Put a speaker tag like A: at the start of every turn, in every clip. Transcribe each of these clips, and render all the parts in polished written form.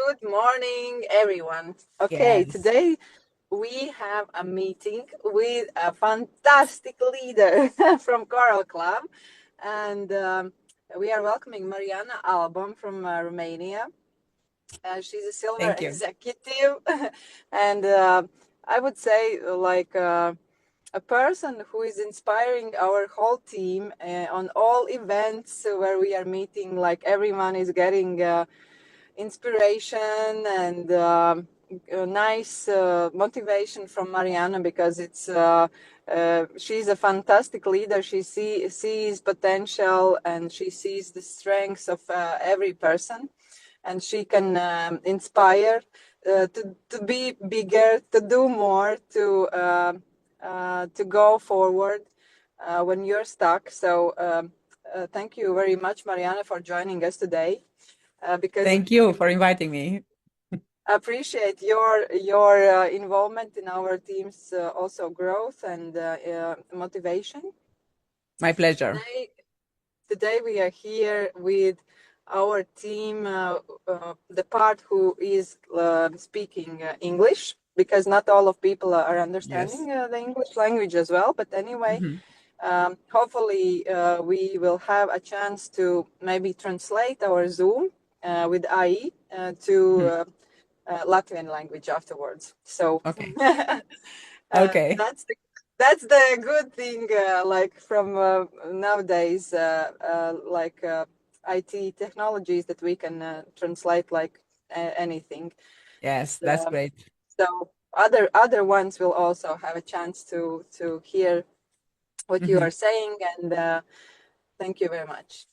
A: Good morning, everyone. Okay,
B: Yes.
A: today we have a meeting with a fantastic leader from Coral Club, and we are welcoming Mariana Album from Romania. She's a silver
B: Thank you.
A: executive, and I would say a person who is inspiring our whole team on all events where we are meeting. Like everyone is getting inspiration and a nice motivation from Mariana because she's a fantastic leader. She sees potential and she sees the strengths of every person, and she can inspire to be bigger, to do more, to go forward when you're stuck. So thank you very much, Mariana, for joining us today. Because
B: Thank you for inviting me.
A: appreciate your involvement in our team's also growth and motivation.
B: My pleasure.
A: Today, today we are here with our team, the part who is speaking English, because not all of people are
B: Yes.
A: understanding the English language as well. But anyway,
B: Mhm.
A: hopefully we will have a chance to maybe translate our Zoom with AI to
B: Mhm.
A: Latvian language afterwards. So
B: Okay. Okay.
A: that's the good thing, like from nowadays, IT technologies that we can translate like anything.
B: Yes, that's
A: Um,
B: great.
A: so other ones will also have a chance to hear what you
B: Mhm.
A: are saying, and thank you very much.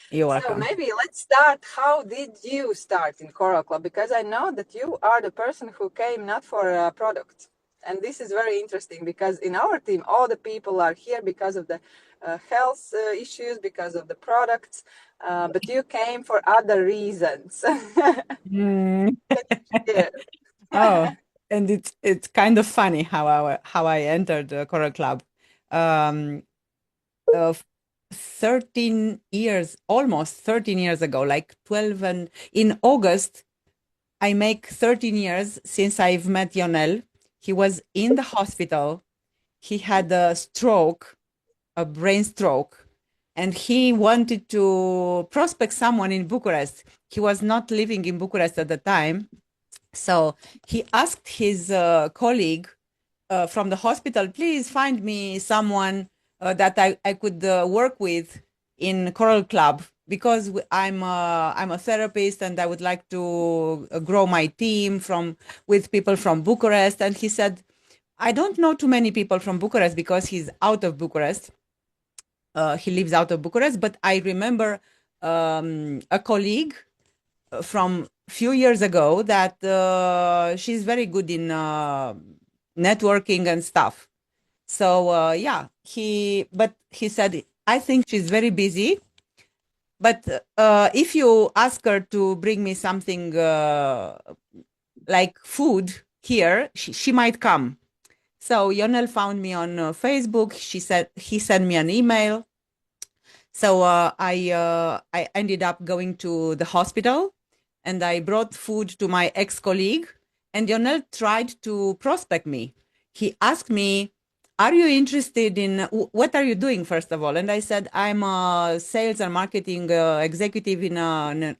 B: You're
A: So
B: welcome.
A: maybe let's start. How did you start in Coral Club? Because I know that you are the person who came not for a product. And this is very interesting because in our team, all the people are here because of the health issues, because of the products, but you came for other reasons.
B: Mm.
A: Yeah.
B: Oh, and it's kind of funny how I entered the Choral Club. Um, of 13 years, almost 13 years ago, like 12, and in August I make 13 years since I've met Yonel. He was in the hospital. He had a stroke, a brain stroke, and he wanted to prospect someone in Bucharest. He was not living in Bucharest at the time. So he asked his colleague from the hospital, please find me someone that I could work with in Choral Club because I'm a therapist and I would like to grow my team from with people from Bucharest. And he said, I don't know too many people from Bucharest because he's out of Bucharest. He lives out of Bucharest, but I remember a colleague from few years ago that she's very good in networking and stuff. So yeah, but he said, I think she's very busy. But if you ask her to bring me something like food here, she might come. So Yonel found me on Facebook. She said he sent me an email. So I ended up going to the hospital, and I brought food to my ex-colleague. And Yonel tried to prospect me. He asked me, "Are you interested in what are you doing first of all?" And I said, "I'm a sales and marketing executive in an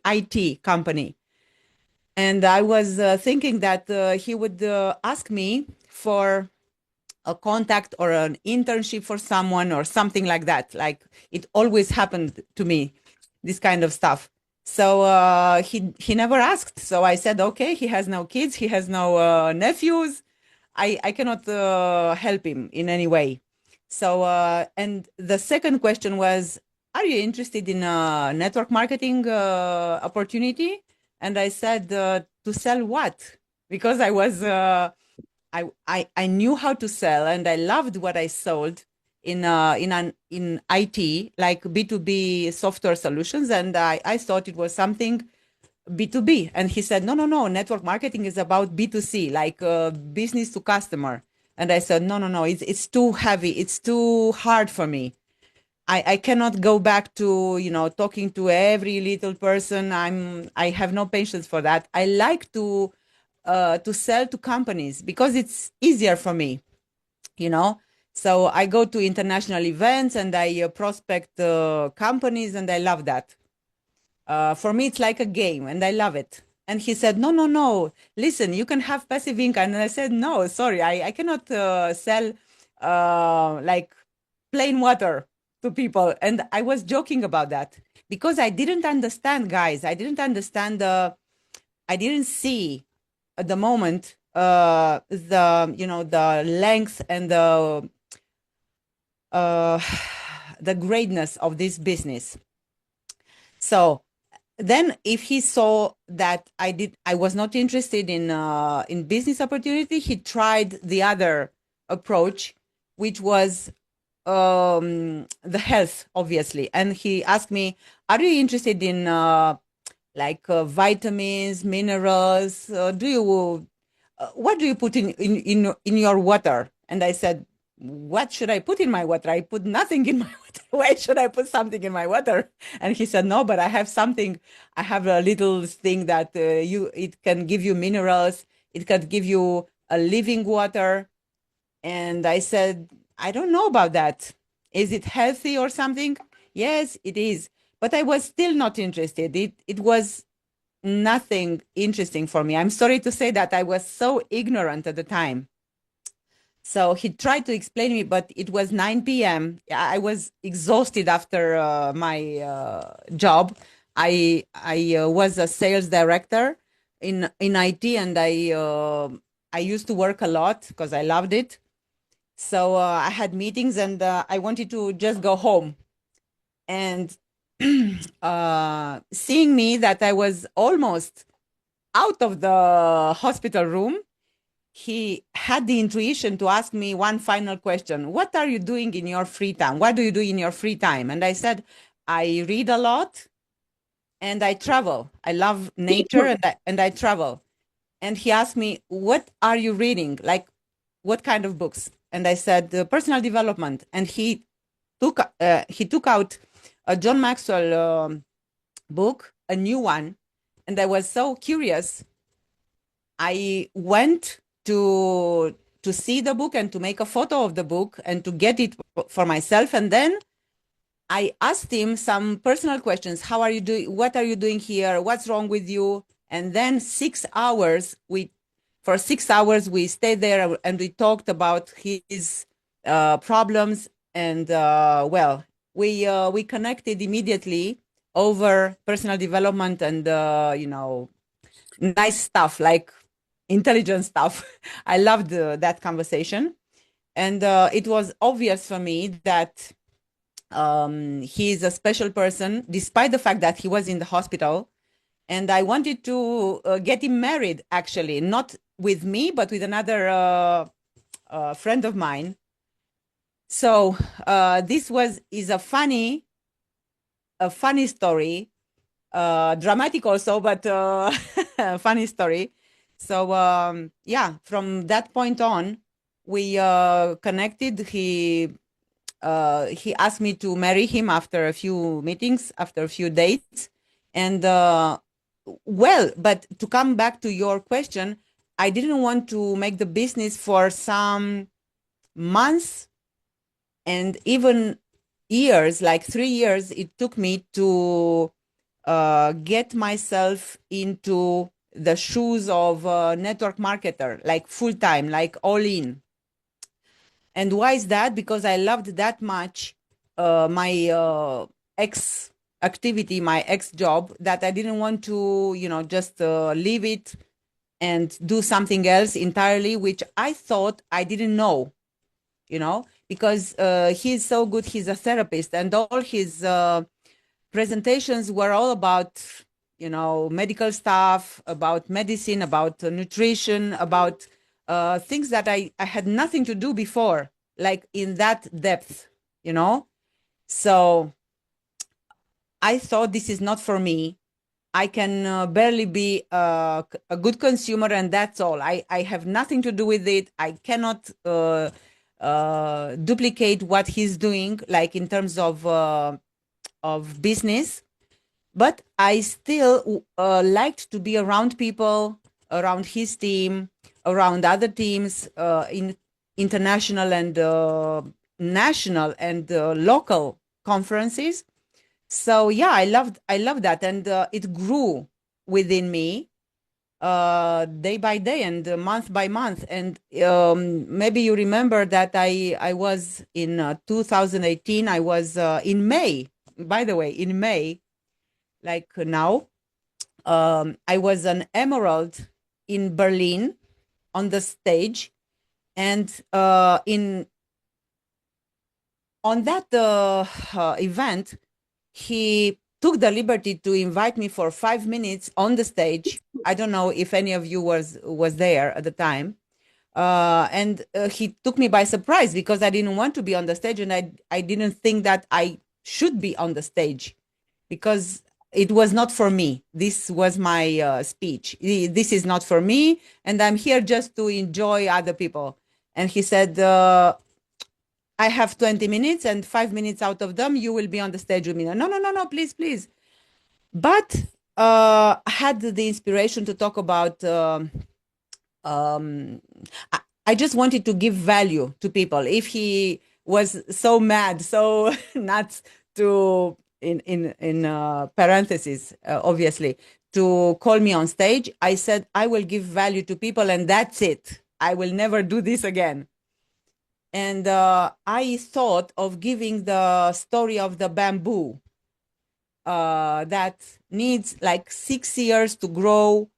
B: IT company." And I was thinking that he would ask me for a contact or an internship for someone or something like that. Like it always happened to me, this kind of stuff. So he never asked. So I said, okay, he has no kids, he has no nephews. I cannot help him in any way. So and the second question was, are you interested in a network marketing opportunity? And I said, to sell what? Because I knew how to sell and I loved what I sold in IT, like B2B software solutions, and I thought it was something B2B. And he said, no, no, no, network marketing is about B2C, like business to customer. And I said, no, no, no, it's too heavy, it's too hard for me. I cannot go back to, talking to every little person. I have no patience for that. I like to sell to companies because it's easier for me, you know. So I go to international events and I prospect companies, and I love that. For me, it's like a game, and I love it. And he said, no, no, no. Listen, you can have passive income. And I said, no, sorry, I cannot sell like plain water to people. And I was joking about that because I didn't understand, guys. I didn't understand I didn't see at the moment the length and uh, the greatness of this business. So then if he saw that I was not interested in business opportunity, he tried the other approach, which was the health, obviously. And he asked me, are you interested in like vitamins, minerals? Do you what do you put in your water? And I said, what should I put in my water? I put nothing in my water. Why should I put something in my water? And he said, no, but I have something. I have a little thing that it can give you minerals. It can give you a living water. And I said, I don't know about that. Is it healthy or something? Yes, it is. But I was still not interested. It was nothing interesting for me. I'm sorry to say that I was so ignorant at the time. So he tried to explain me, but it was 9 p.m. I was exhausted after my job. I was a sales director in IT, and I used to work a lot because I loved it. So I had meetings, and I wanted to just go home. And seeing me that I was almost out of the hospital room, he had the intuition to ask me one final question. What are you doing in your free time? What do you do in your free time? And I said, I read a lot and I travel. I love nature, and I travel. And he asked me, what are you reading? Like, what kind of books? And I said, personal development. And he took out a John Maxwell book, a new one. And I was so curious. I went to see the book and to make a photo of the book and to get it for myself. And then I asked him some personal questions. How are you doing? What are you doing here? What's wrong with you? And then for 6 hours, we stayed there and we talked about his problems. And well, we connected immediately over personal development and nice stuff like intelligent stuff. I loved that conversation. And it was obvious for me that he is a special person, despite the fact that he was in the hospital. And I wanted to get him married, actually, not with me, but with another friend of mine. So this is a funny story, dramatic also, but funny story. So yeah, from that point on, we connected. He asked me to marry him after a few meetings, after a few dates, and well, but to come back to your question, I didn't want to make the business for some months and even years, like 3 years. It took me to get myself into the shoes of a network marketer, like full time, like all in. And why is that? Because I loved that much my ex activity, my ex job, that I didn't want to, just leave it and do something else entirely, which I thought I didn't know, because he's so good. He's a therapist, and all his presentations were all about, medical stuff, about medicine, about nutrition, about things that I had nothing to do before, like in that depth, you know? So I thought this is not for me. I can barely be a good consumer, and that's all. I have nothing to do with it. I cannot duplicate what he's doing, like in terms of business. But I still liked to be around people, around his team, around other teams in international and national and local conferences. So yeah, I loved that, and it grew within me day by day and month by month. And maybe you remember that I was in 2018. I was in May. By the way, in May, like now, I was an emerald in Berlin on the stage, and in on that event, he took the liberty to invite me for 5 minutes on the stage. I don't know if any of you was there at the time. And he took me by surprise because I didn't want to be on the stage, and I didn't think that I should be on the stage because it was not for me. This was my speech. This is not for me, and I'm here just to enjoy other people. And he said, I have 20 minutes, and 5 minutes out of them, you will be on the stage with me. No, no, no, no, please, please. But I had the inspiration to talk about. I just wanted to give value to people. If he was so mad, so nuts to in parentheses, obviously, to call me on stage, I said I will give value to people, and that's it. I will never do this again. And I thought of giving the story of the bamboo that needs like 6 years to grow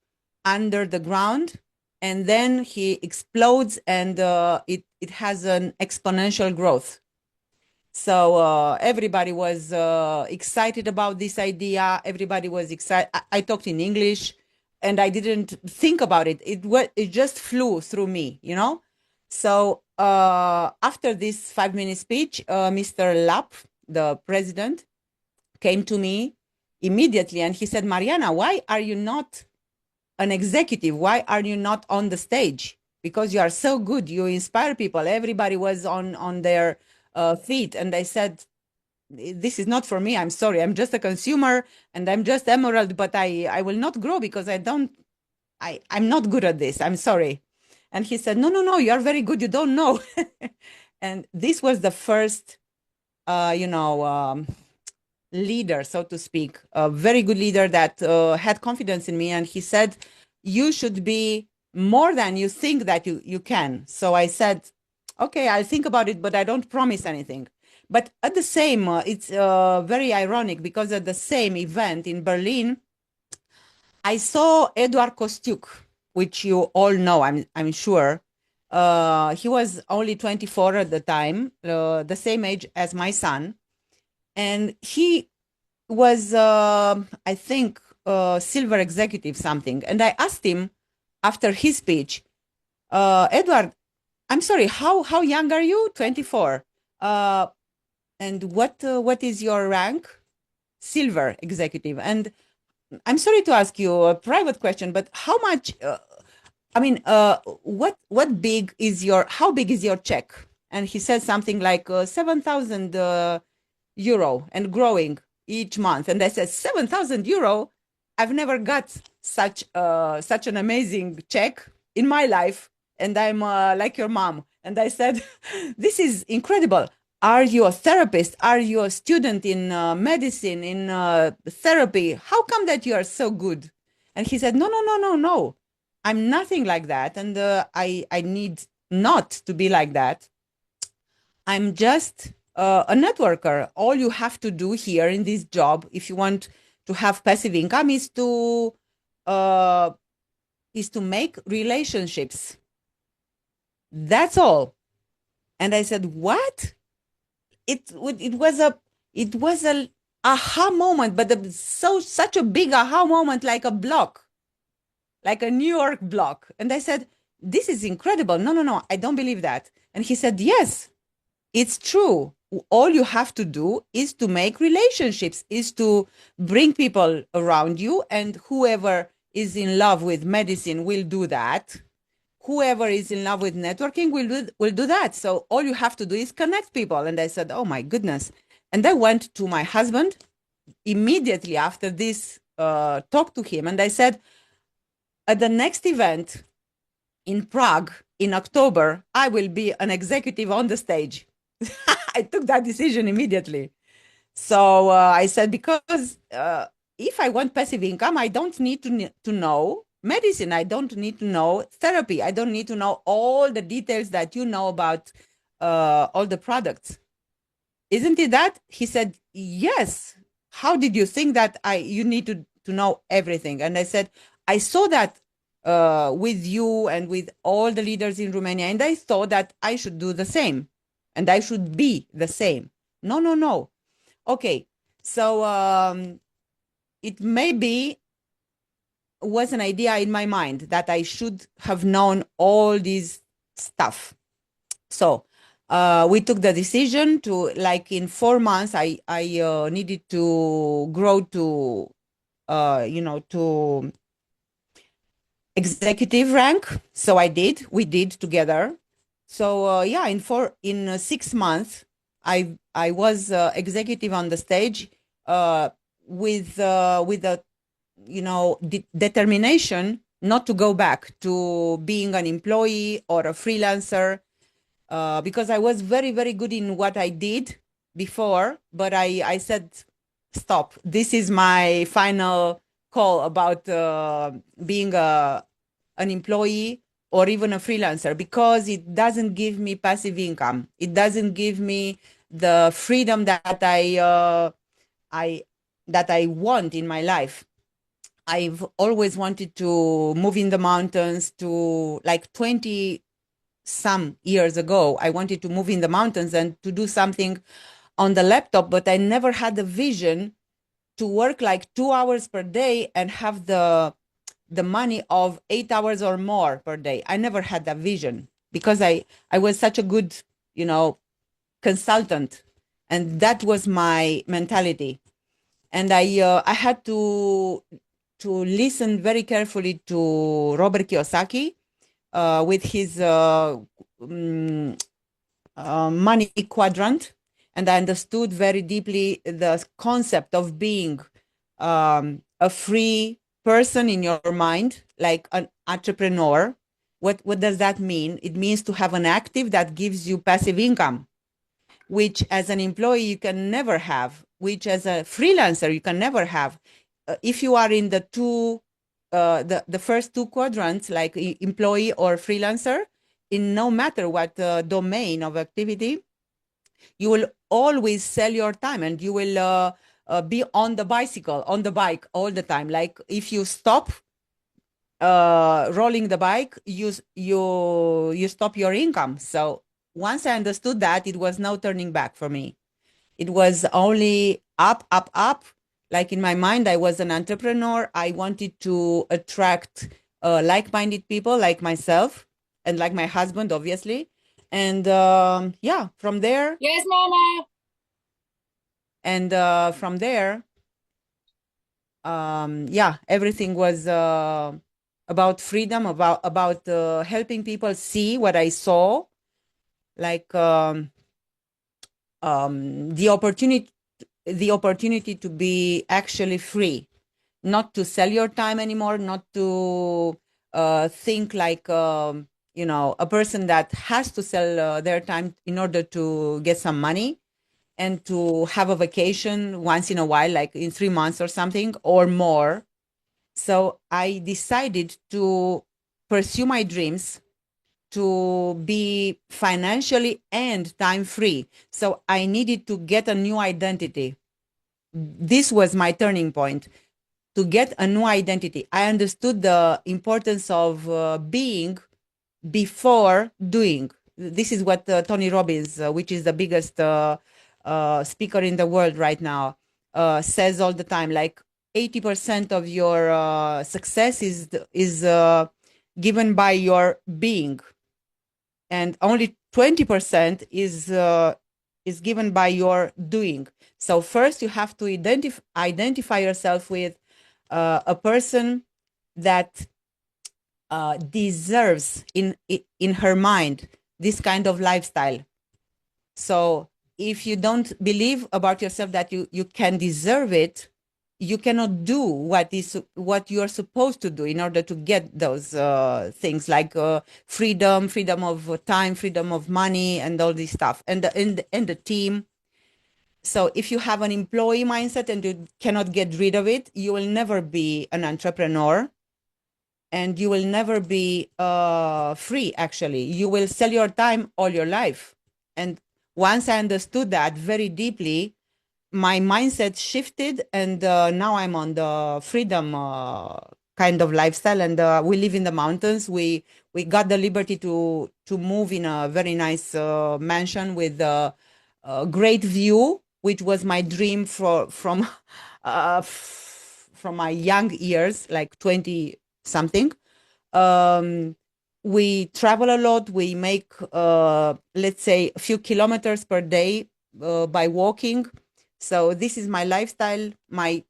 B: under the ground, and then he explodes, and it has an exponential growth. So everybody was excited about this idea. Everybody was excited. I talked in English, and I didn't think about it. It just flew through me, you know. So after this 5 minute speech, Mr. Lapp, the president, came to me immediately, and he said, Mariana, why are you not an executive? Why are you not on the stage? Because you are so good. You inspire people. Everybody was on their feet. And I said, this is not for me. I'm sorry. I'm just a consumer, and I'm just emerald, but I will not grow because I'm not good at this. I'm sorry. And he said, no, no, no, you are very good. You don't know. And this was the first, leader, so to speak, a very good leader that had confidence in me. And he said, you should be more than you think that you can. So I said, okay, I'll think about it, but I don't promise anything. But at the same, it's very ironic because at the same event in Berlin, I saw Eduard Kostiuk, which you all know, I'm sure. He was only 24 at the time, the same age as my son. And he was, I think, silver executive something. And I asked him after his speech, Edward, I'm sorry, how young are you? 24. And what is your rank? Silver executive. And I'm sorry to ask you a private question, but how much? What big is how big is your check? And he said something like 7,000 euro and growing each month. And I said, 7,000 euro? I've never got such an amazing check in my life, and I'm like your mom. And I said, this is incredible. Are you a therapist? Are you a student in medicine, in therapy? How come that you are so good? And he said, no, no, no, no, no. I'm nothing like that. And I need not to be like that. I'm just a networker. All you have to do here in this job, if you want to have passive income, is to make relationships. That's all. And I said, what? It was a aha moment, but such a big aha moment, like a block, like a New York block. And I said, this is incredible. No, no, no, I don't believe that. And he said, yes, it's true. All you have to do is to make relationships, is to bring people around you, and whoever is in love with medicine will do that. whoever is in love with networking will do that. So all you have to do is connect people. And I said, oh my goodness. And I went to my husband immediately after this talk to him. And I said, at the next event in Prague in October, I will be an executive on the stage. I took that decision immediately. So I said, because if I want passive income, I don't need to know medicine. I don't need to know therapy. I don't need to know all the details that you know about all the products. Isn't it that? He said, yes. How did you think that you need to know everything? And I said, I saw that with you and with all the leaders in Romania, and I thought that I should do the same and I should be the same. No, no, no. Okay, so it maybe was an idea in my mind that I should have known all this stuff. So we took the decision to, like, in 4 months, I needed to grow to, to executive rank. So we did together. So yeah, in 6 months, I was executive on the stage with a determination not to go back to being an employee or a freelancer, because I was very, very good in what I did before, but I said, stop. This is my final call about being an employee or even a freelancer, because it doesn't give me passive income. It doesn't give me the freedom that I want in my life. I've always wanted to move in the mountains. To, like, 20 some years ago, I wanted to move in the mountains and to do something on the laptop, but I never had the vision to work like 2 hours per day and have the money of 8 hours or more per day. I never had that vision because I was such a good, consultant, and that was my mentality. And I had to listen very carefully to Robert Kiyosaki with his money quadrant, and I understood very deeply the concept of being a free person in your mind, like an entrepreneur. What does that mean? It means to have an active that gives you passive income, which as an employee you can never have, which as a freelancer you can never have. If you are in the first two quadrants, like employee or freelancer, in no matter what domain of activity, you will always sell your time, and you will be on the bike all the time. Like, if you stop rolling the bike, you stop your income. So once I understood that, it was no turning back for me. It was only up, up, up. Like, in my mind, I was an entrepreneur. I wanted to attract like-minded people like myself and like my husband, obviously. And yeah, from there.
C: Yes, Mama.
B: And from there, yeah, everything was about freedom, about helping people see what I saw, like the opportunity to be actually free, not to sell your time anymore, not to think like a person that has to sell their time in order to get some money, and to have a vacation once in a while, like in 3 months or something or more. So I decided to pursue my dreams, to be financially and time free. So I needed to get a new identity. This was my turning point, to get a new identity. I understood the importance of being before doing. This is what Tony Robbins, which is the biggest speaker in the world right now, says all the time. Like, 80% of your success is given by your being, and only 20% is given by your doing. So first you have to identify yourself with a person that deserves in her mind this kind of lifestyle. So if you don't believe about yourself that you can deserve it, you cannot do what you are supposed to do in order to get those things like freedom of time, freedom of money, and all this stuff, and the team. So if you have an employee mindset and you cannot get rid of it, you will never be an entrepreneur, and you will never be free. Actually, you will sell your time all your life. And once I understood that very deeply, my mindset shifted, and now I'm on the freedom kind of lifestyle. And we live in the mountains. We got the liberty to move in a very nice mansion with a great view, which was my dream from from my young years, like 20 something. Um, we travel a lot. We make, let's say, a few kilometers per day by walking. So this is my lifestyle, my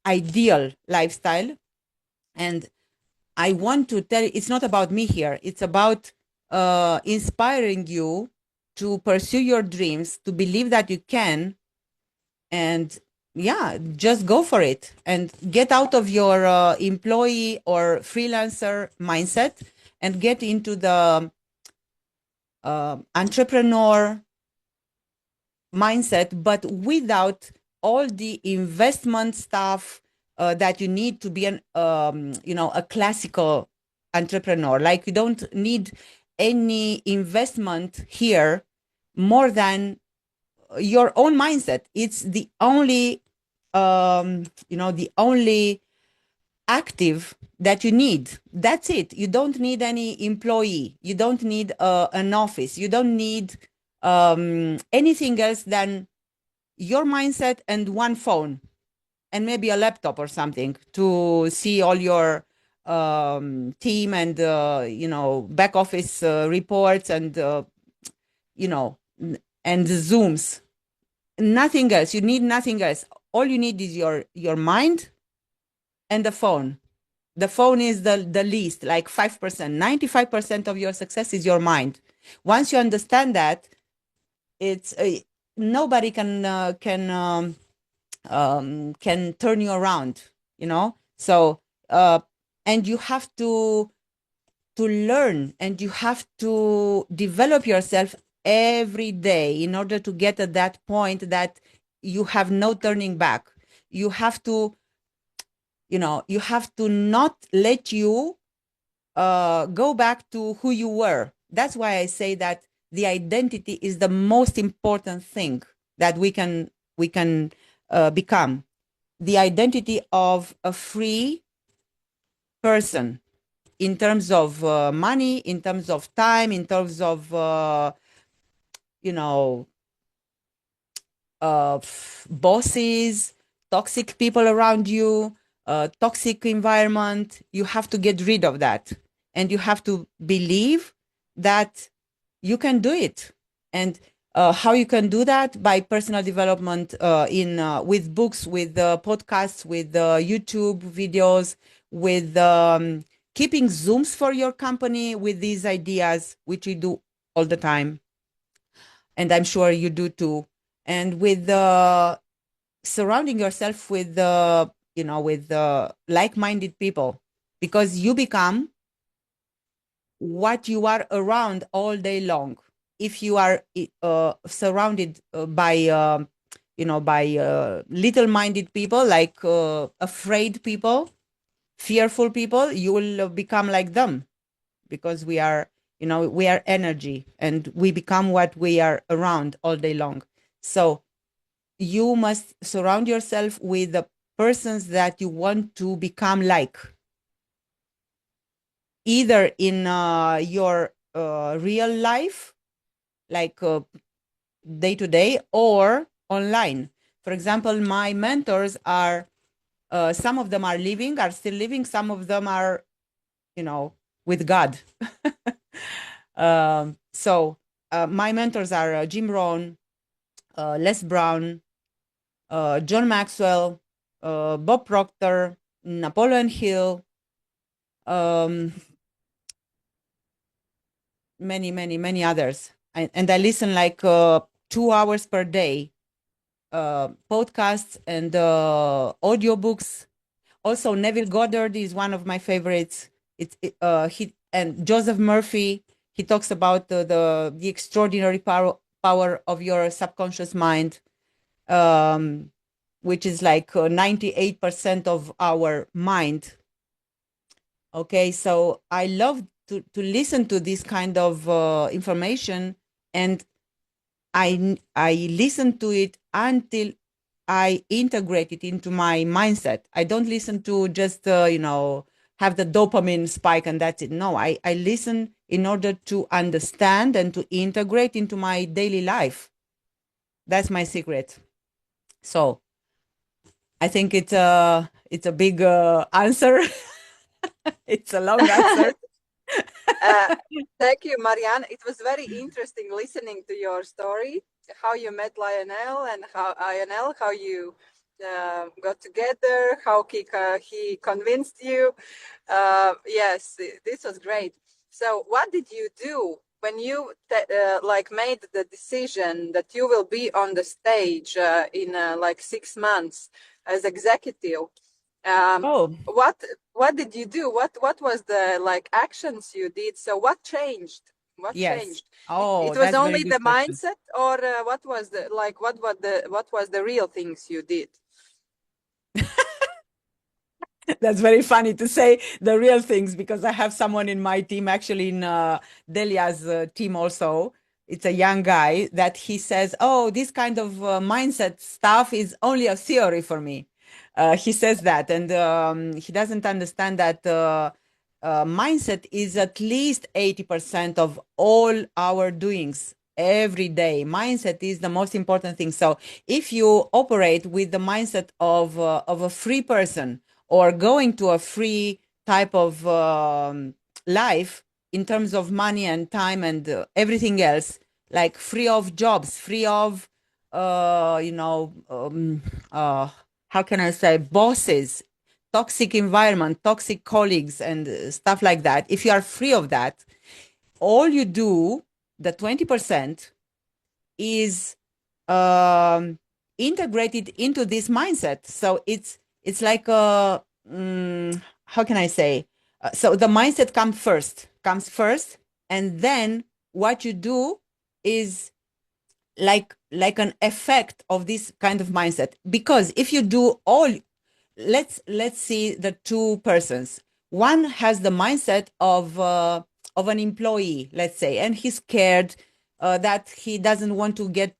B: ideal lifestyle. And I want to tell you, it's not about me here. It's about inspiring you to pursue your dreams, to believe that you can, and yeah, just go for it and get out of your employee or freelancer mindset and get into the entrepreneur mindset, but without all the investment stuff that you need to be an a classical entrepreneur. Like, you don't need any investment here more than your own mindset. It's the only the only active that you need. That's it. You don't need any employee. You don't need an office. You don't need anything else than your mindset and one phone and maybe a laptop or something to see all your team and back office reports and and the Zooms. Nothing else. You need nothing else. All you need is your mind and the phone. The phone is the least, like 5%. 95% of your success is your mind. Once you understand that, it's nobody can turn you around. So and you have to learn, and you have to develop yourself every day in order to get at that point that you have no turning back. You have to not let you go back to who you were. That's why I say that the identity is the most important thing that we can become. The identity of a free person, in terms of money, in terms of time, in terms of you know bosses, toxic people around you, toxic environment. You have to get rid of that, and you have to believe that you can do it. And how you can do that? By personal development, in with books, with podcasts, with YouTube videos, with keeping Zooms for your company with these ideas, which we do all the time, and I'm sure you do too. And with surrounding yourself with with like-minded people, because you become what you are around all day long. If you are surrounded by little-minded people, like afraid people, fearful people, you will become like them, because we are energy, and we become what we are around all day long. So you must surround yourself with the persons that you want to become like, either in your real life, like day to day, or online. For example, my mentors are, some of them are still living, some of them are, with God. So my mentors are Jim Rohn, Les Brown, John Maxwell, Bob Proctor, Napoleon Hill, um, many others. And I listen like 2 hours per day, podcasts and audiobooks. Also, Neville Goddard is one of my favorites. He and Joseph Murphy. He talks about the extraordinary power of your subconscious mind, um, which is like 98% of our mind. Okay, so I love to listen to this kind of information, and I listen to it until I integrate it into my mindset. I don't listen to just have the dopamine spike and that's it. No, I listen in order to understand and to integrate into my daily life. That's my secret. So I think it's a big answer. It's a long answer.
A: Thank you, Marianne. It was very interesting listening to your story, how you met Lionel and how you got together, how he convinced you. Yes, this was great. So, what did you do when you like made the decision that you will be on the stage in like 6 months as executive? Um,
B: Oh,
A: what what did you do? What was the like actions you did? So what changed? What
B: yes.
A: changed?
B: Oh,
A: It was
B: that's a very
A: only
B: good
A: the
B: question.
A: mindset, or what was the like what was the real things you did?
B: That's very funny to say the real things because I have someone in my team, actually in Delia's team also. It's a young guy that he says, "Oh, this kind of mindset stuff is only a theory for me." He says that, and he doesn't understand that mindset is at least 80% of all our doings every day. Mindset is the most important thing. So if you operate with the mindset of a free person, or going to a free type of life in terms of money and time and everything else, like free of jobs, free of, uh, you know, um, uh, how can I say, bosses, toxic environment, toxic colleagues, and stuff like that. If you are free of that, all you do, the 20%, is integrated into this mindset. So it's like how can I say? So the mindset comes first, and then what you do is like an effect of this kind of mindset. Because if you do all, let's see the two persons. One has the mindset of an employee, let's say, and he's scared that he doesn't want to get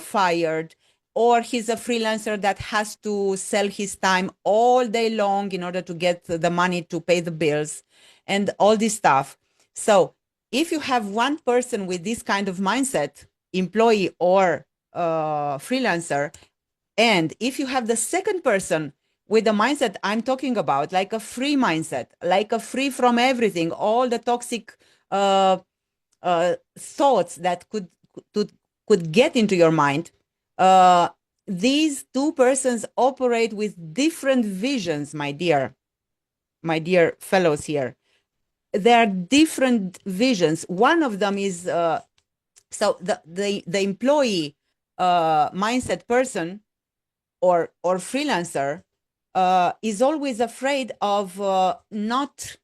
B: fired, or he's a freelancer that has to sell his time all day long in order to get the money to pay the bills and all this stuff. So if you have one person with this kind of mindset, employee or freelancer, and if you have the second person with the mindset I'm talking about, like a free mindset, like a free from everything, all the toxic thoughts that could could get into your mind, uh, these two persons operate with different visions, my dear fellows here. There are different visions. One of them is so the employee mindset person or freelancer is always afraid of not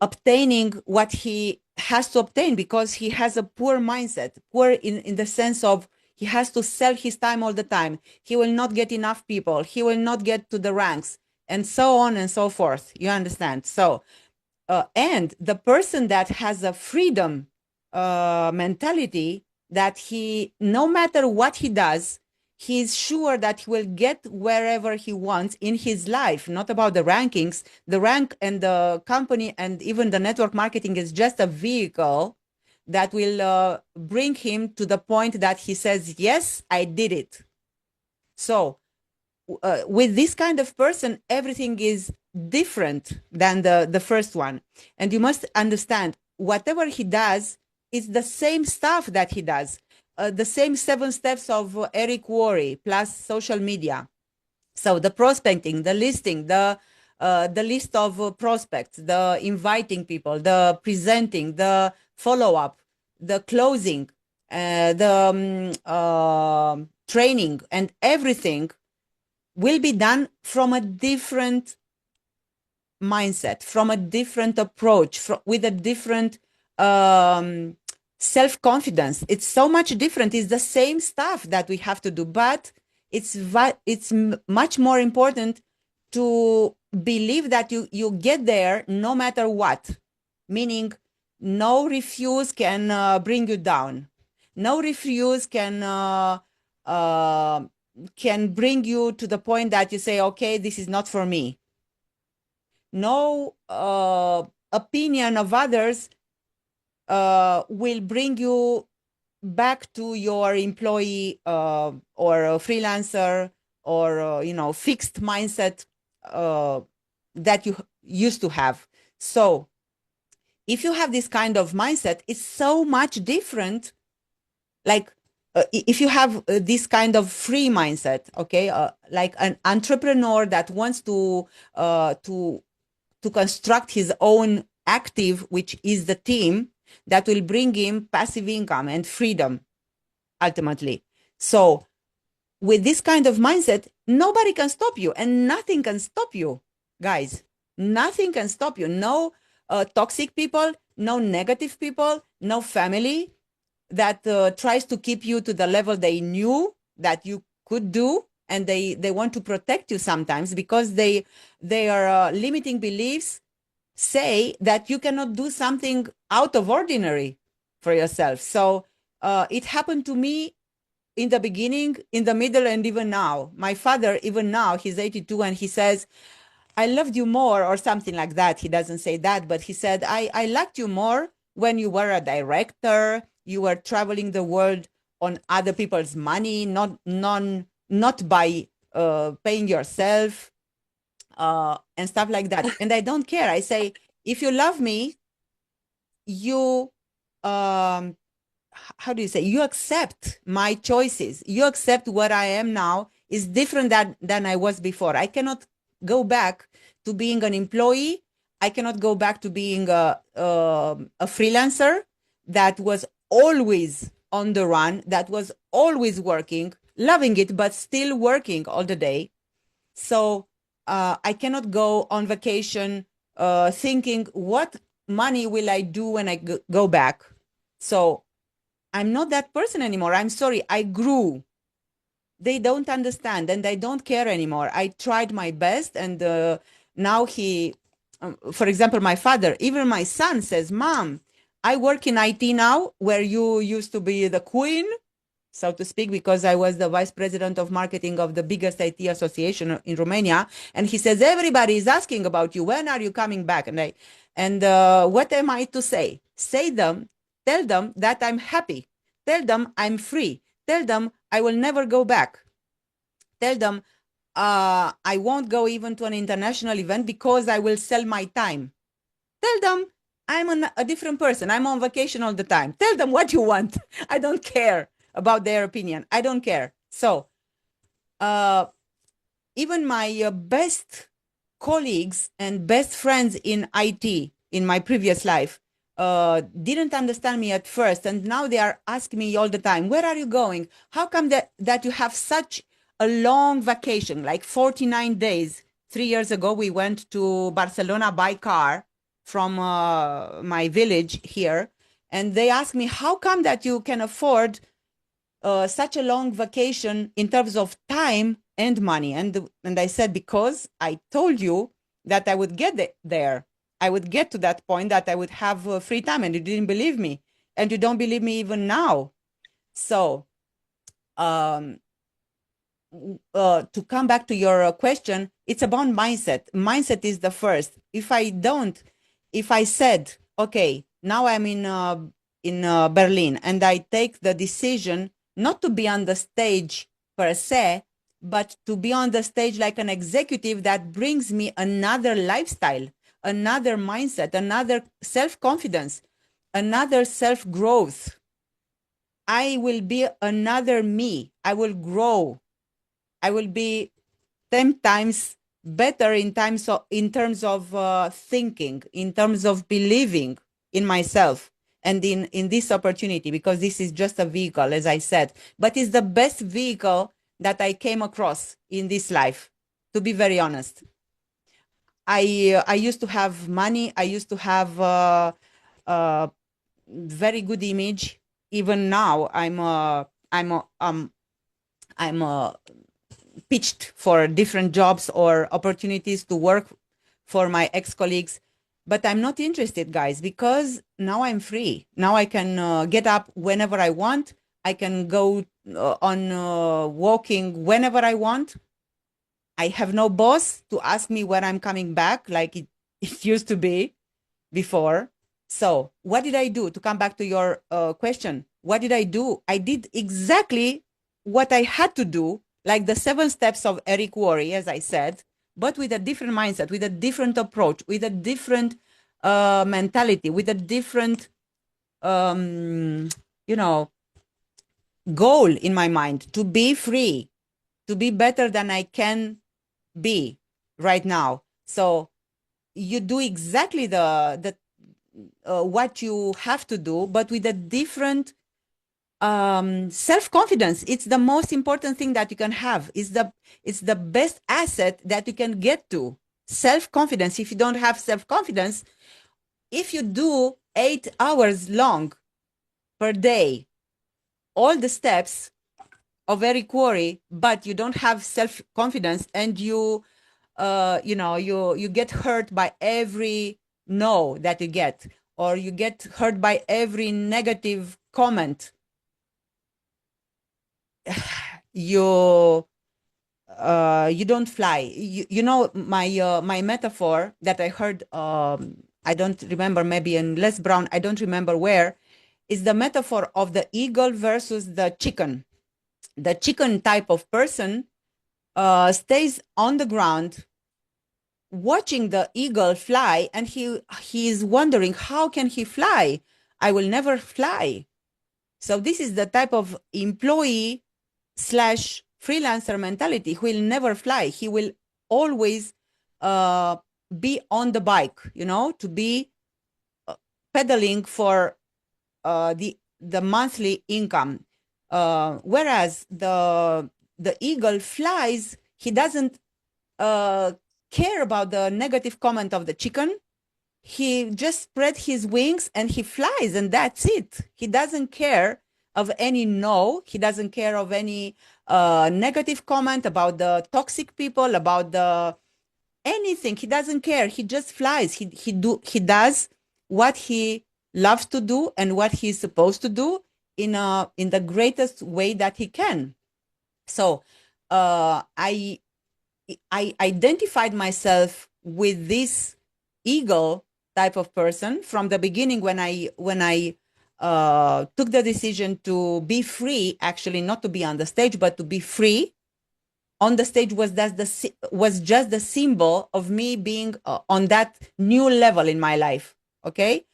B: obtaining what he has to obtain, because he has a poor mindset, poor in the sense of he has to sell his time all the time. He will not get enough people. He will not get to the ranks, and so on and so forth. You understand? So and the person that has a freedom mentality, that he, no matter what he does, he's sure that he will get wherever he wants in his life. Not about the rankings. The rank and the company and even the network marketing is just a vehicle that will bring him to the point that he says, yes, I did it. So with this kind of person, everything is different than the first one. And you must understand, whatever he does is the same stuff that he does. The same 7 steps of Eric Worre plus social media. So the prospecting, the listing, the list of prospects, the inviting people, the presenting, the follow-up, the closing, the training, and everything will be done from a different mindset, from a different approach, with a different self-confidence. It's so much different. It's the same stuff that we have to do, but it's much more important to believe that you get there no matter what. Meaning, no refuse can bring you down. No refuse can bring you to the point that you say, okay, this is not for me. No opinion of others will bring you back to your employee or a freelancer or fixed mindset that you used to have. So if you have this kind of mindset, it's so much different. Like if you have this kind of free mindset, okay, like an entrepreneur that wants to construct his own active, which is the team that will bring him passive income and freedom ultimately. So with this kind of mindset, nobody can stop you and nothing can stop you, guys. Nothing can stop you. No toxic people, no negative people, no family that tries to keep you to the level they knew that you could do, and they want to protect you sometimes because their limiting beliefs say that you cannot do something out of ordinary for yourself. So it happened to me in the beginning, in the middle, and even now. My father, even now, he's 82, and he says, I loved you more, or something like that. He doesn't say that, but he said, I liked you more when you were a director, you were traveling the world on other people's money, not by paying yourself and stuff like that. And I don't care. I say, if you love me, you how do you say, you accept my choices, you accept what I am now is different than I was before. I cannot go back to being an employee. I cannot go back to being a freelancer that was always on the run, that was always working, loving it, but still working all the day. So I cannot go on vacation thinking, what money will I do when I go back? So I'm not that person anymore. I'm sorry. I grew. They don't understand and I don't care anymore. I tried my best, and now for example, my father, even my son says, Mom, I work in IT now, where you used to be the queen, so to speak, because I was the vice president of marketing of the biggest IT association in Romania. And he says, everybody is asking about you. When are you coming back? And what am I to say? Tell them that I'm happy. Tell them I'm free. Tell them I will never go back. Tell them I won't go even to an international event because I will sell my time. Tell them I'm a different person. I'm on vacation all the time. Tell them what you want. I don't care about their opinion. I don't care. So even my best colleagues and best friends in IT in my previous life didn't understand me at first. And now they are asking me all the time, where are you going? How come that you have such a long vacation, like 49 days? 3 years ago, we went to Barcelona by car from my village here. And they asked me, how come that you can afford such a long vacation in terms of time and money? And I said, because I told you that I would get there. I would get to that point that I would have free time, and you didn't believe me. And you don't believe me even now. So to come back to your question, it's about mindset. Mindset is the first. If I said, okay, now I'm in Berlin, and I take the decision not to be on the stage per se, but to be on the stage like an executive that brings me another lifestyle, another mindset, another self-confidence, another self-growth. I will be another me. I will grow. I will be 10 times better in terms of thinking, in terms of believing in myself and in this opportunity, because this is just a vehicle, as I said, but it's the best vehicle that I came across in this life, to be very honest. I used to have money. I used to have very good image. Even now, I'm pitched for different jobs or opportunities to work for my ex-colleagues, but I'm not interested, guys, because now I'm free. Now I can get up whenever I want. I can go on walking whenever I want. I have no boss to ask me when I'm coming back, like it used to be before. So, what did I do to come back to your question? What did I do? I did exactly what I had to do, like the 7 steps of Eric Worre, as I said, but with a different mindset, with a different approach, with a different mentality, with a different, um, you know, goal in my mind to be free, to be better than I can be right now. So you do exactly the what you have to do, but with a different self-confidence. It's the most important thing that you can have. It's the best asset that you can get to. Self-confidence. If you don't have self-confidence, if you do 8 hours long per day, all the steps of Eric Worre, but you don't have self-confidence, and you get hurt by every no that you get, or you get hurt by every negative comment, you don't fly. My metaphor that I heard, I don't remember, maybe in Les Brown, I don't remember where, is the metaphor of the eagle versus the chicken. The chicken type of person stays on the ground watching the eagle fly, and he is wondering, how can he fly? I will never fly. So this is the type of employee slash freelancer mentality who will never fly. He will always be on the bike, to be pedaling for the monthly income. Whereas the eagle flies, he doesn't care about the negative comment of the chicken. He just spread his wings and he flies, and that's it. He doesn't care of any no. He doesn't care of any negative comment about the toxic people, about the anything. He doesn't care. He just flies. He does what he loves to do and what he's supposed to do in the greatest way that he can. So I identified myself with this eagle type of person from the beginning when I took the decision to be free, actually not to be on the stage, but to be free. On the stage was just the symbol of me being on that new level in my life. Okay,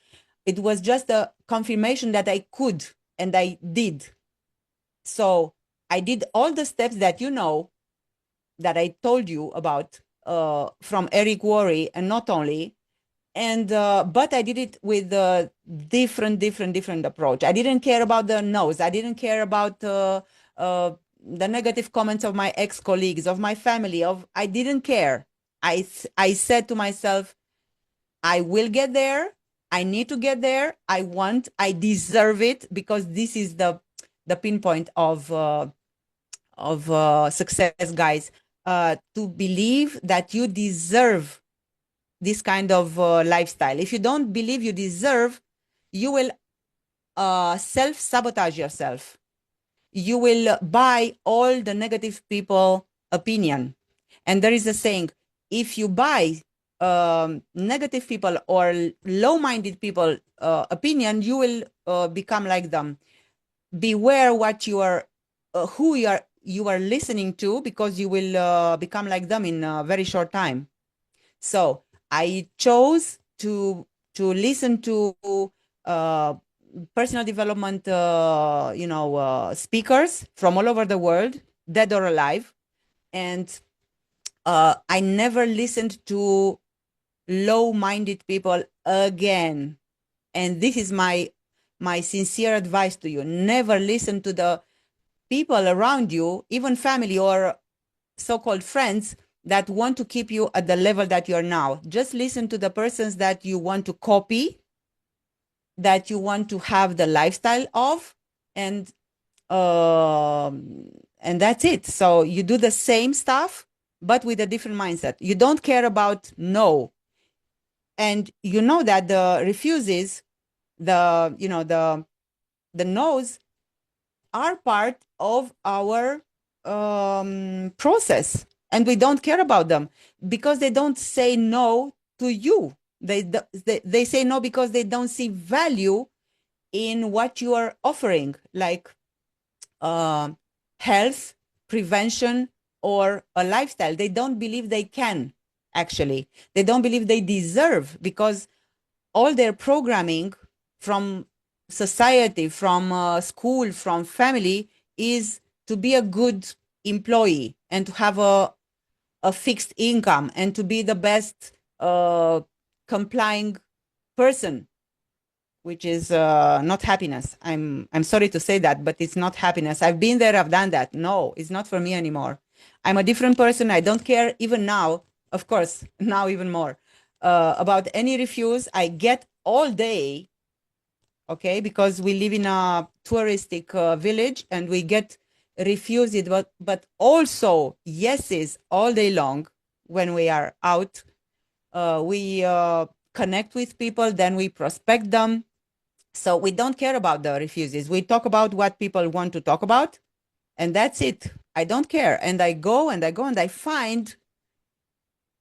B: it was just a confirmation that I could, and I did. So I did all the steps that that I told you about from Eric Worre, and not only, and but I did it with a different approach. I didn't care about the no's. I didn't care about the negative comments of my ex-colleagues, of my family. I didn't care. I said to myself, I will get there. I need to get there. I deserve it, because this is the pinpoint of success, guys. To believe that you deserve this kind of lifestyle. If you don't believe you deserve, you will self-sabotage yourself. You will buy all the negative people opinion. And there is a saying, if you buy negative people or low-minded people opinion, you will become like them. Beware what you are, who you are listening to, because you will become like them in a very short time. So I chose to listen to personal development, speakers from all over the world, dead or alive, and I never listened to low-minded people again. And this is my sincere advice to you. Never listen to the people around you, even family or so-called friends, that want to keep you at the level that you're now. Just listen to the persons that you want to copy, that you want to have the lifestyle of, and that's it. So you do the same stuff, but with a different mindset. You don't care about no, and you know that the refuses, the no's are part of our process, and we don't care about them because they don't say no to you. They say no because they don't see value in what you are offering, like uh, health, prevention, or a lifestyle. They don't believe they can, actually. They don't believe they deserve, because all their programming from society, from school, from family is to be a good employee and to have a fixed income and to be the best complying person, which is not happiness. I'm sorry to say that, but it's not happiness. I've been there, I've done that. No, it's not for me anymore. I'm a different person. I don't care even now, of course, now even more, about any refuse I get all day, okay? Because we live in a touristic village and we get refused, but also yeses all day long when we are out. We connect with people, then we prospect them. So we don't care about the refuses. We talk about what people want to talk about, and that's it. I don't care. And I go and I go and I find,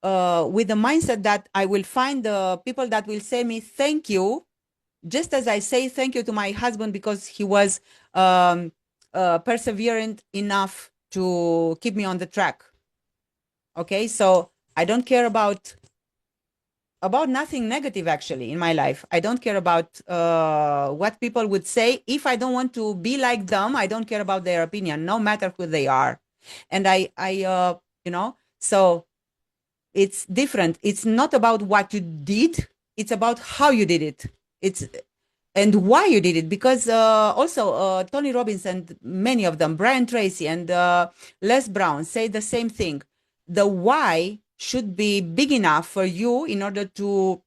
B: with the mindset that I will find the people that will say me thank you, just as I say thank you to my husband because he was perseverant enough to keep me on the track. Okay, so I don't care about nothing negative, actually, in my life. I don't care about what people would say. If I don't want to be like them, I don't care about their opinion, no matter who they are. And so it's different. It's not about what you did. It's about how you did it. And why you did it. Because also Tony Robbins and many of them, Brian Tracy and Les Brown, say the same thing. The why should be big enough for you in order to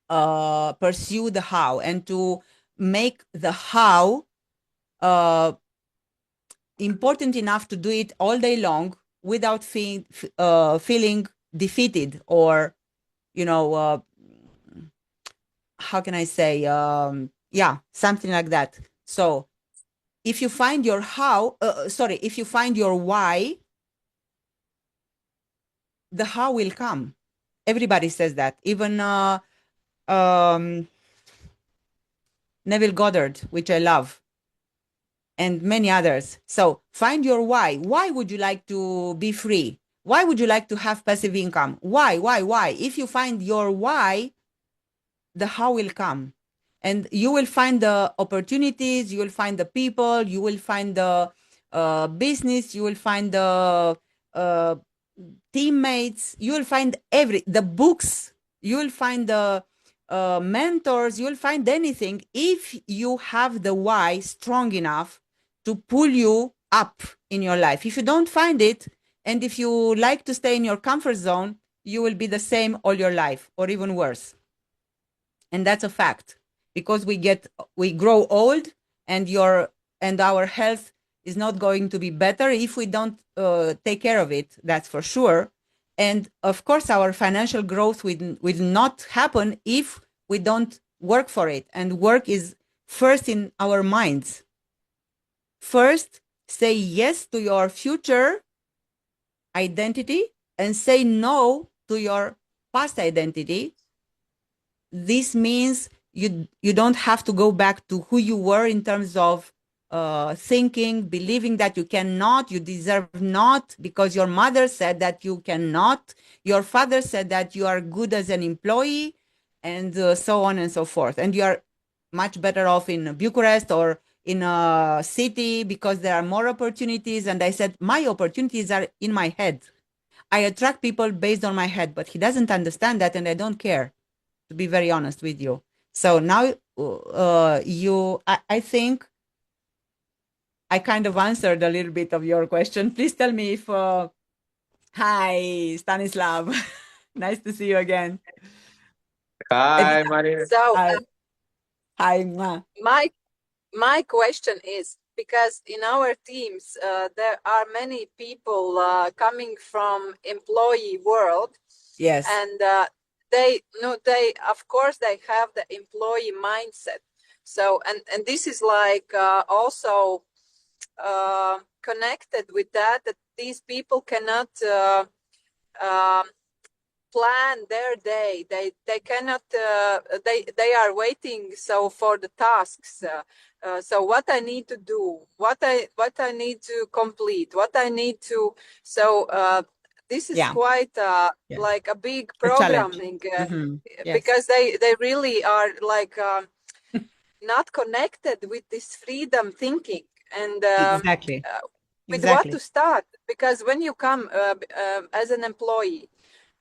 B: pursue the how, and to make the how important enough to do it all day long without feeling defeated, or how can I say, something like that. So if you find your if you find your why, the how will come. Everybody says that. Even Neville Goddard, which I love, and many others. So find your why. Why would you like to be free? Why would you like to have passive income? Why? If you find your why, the how will come. And you will find the opportunities, you will find the people, you will find the business, you will find the teammates, you will find the books, you will find the mentors, you will find anything if you have the why strong enough to pull you up in your life. If you don't find it, and if you like to stay in your comfort zone, you will be the same all your life, or even worse. And that's a fact, because we grow old, and our health is not going to be better if we don't take care of it. That's for sure. And of course, our financial growth will not happen if we don't work for it. And work is first in our minds. First, say yes to your future identity and say no to your past identity. This means you don't have to go back to who you were in terms of thinking, believing that you cannot, you deserve not, because your mother said that you cannot, your father said that you are good as an employee, and so on and so forth. And you are much better off in Bucharest or in a city because there are more opportunities. And I said, my opportunities are in my head. I attract people based on my head, but he doesn't understand that, and I don't care, to be very honest with you. So now I think I kind of answered a little bit of your question. Please tell me if, hi, Stanislav. Nice to see you again.
C: Hi, Maria.
A: So
B: Hi. Hi. Mwah.
A: my question is, because in our teams there are many people coming from employee world,
B: Yes.
A: and they of course they have the employee mindset. So and this is like also connected with that these people cannot um, plan their day. They cannot they are waiting so for the tasks. So what I need to do, what I need to complete, what I need to. So this is
B: Yeah.
A: quite
B: Yeah.
A: like a big
B: A challenge.
A: programming
B: Yes.
A: because they really are like not connected with this freedom thinking and
B: Exactly.
A: with what
B: Exactly.
A: to start. Because when you come as an employee,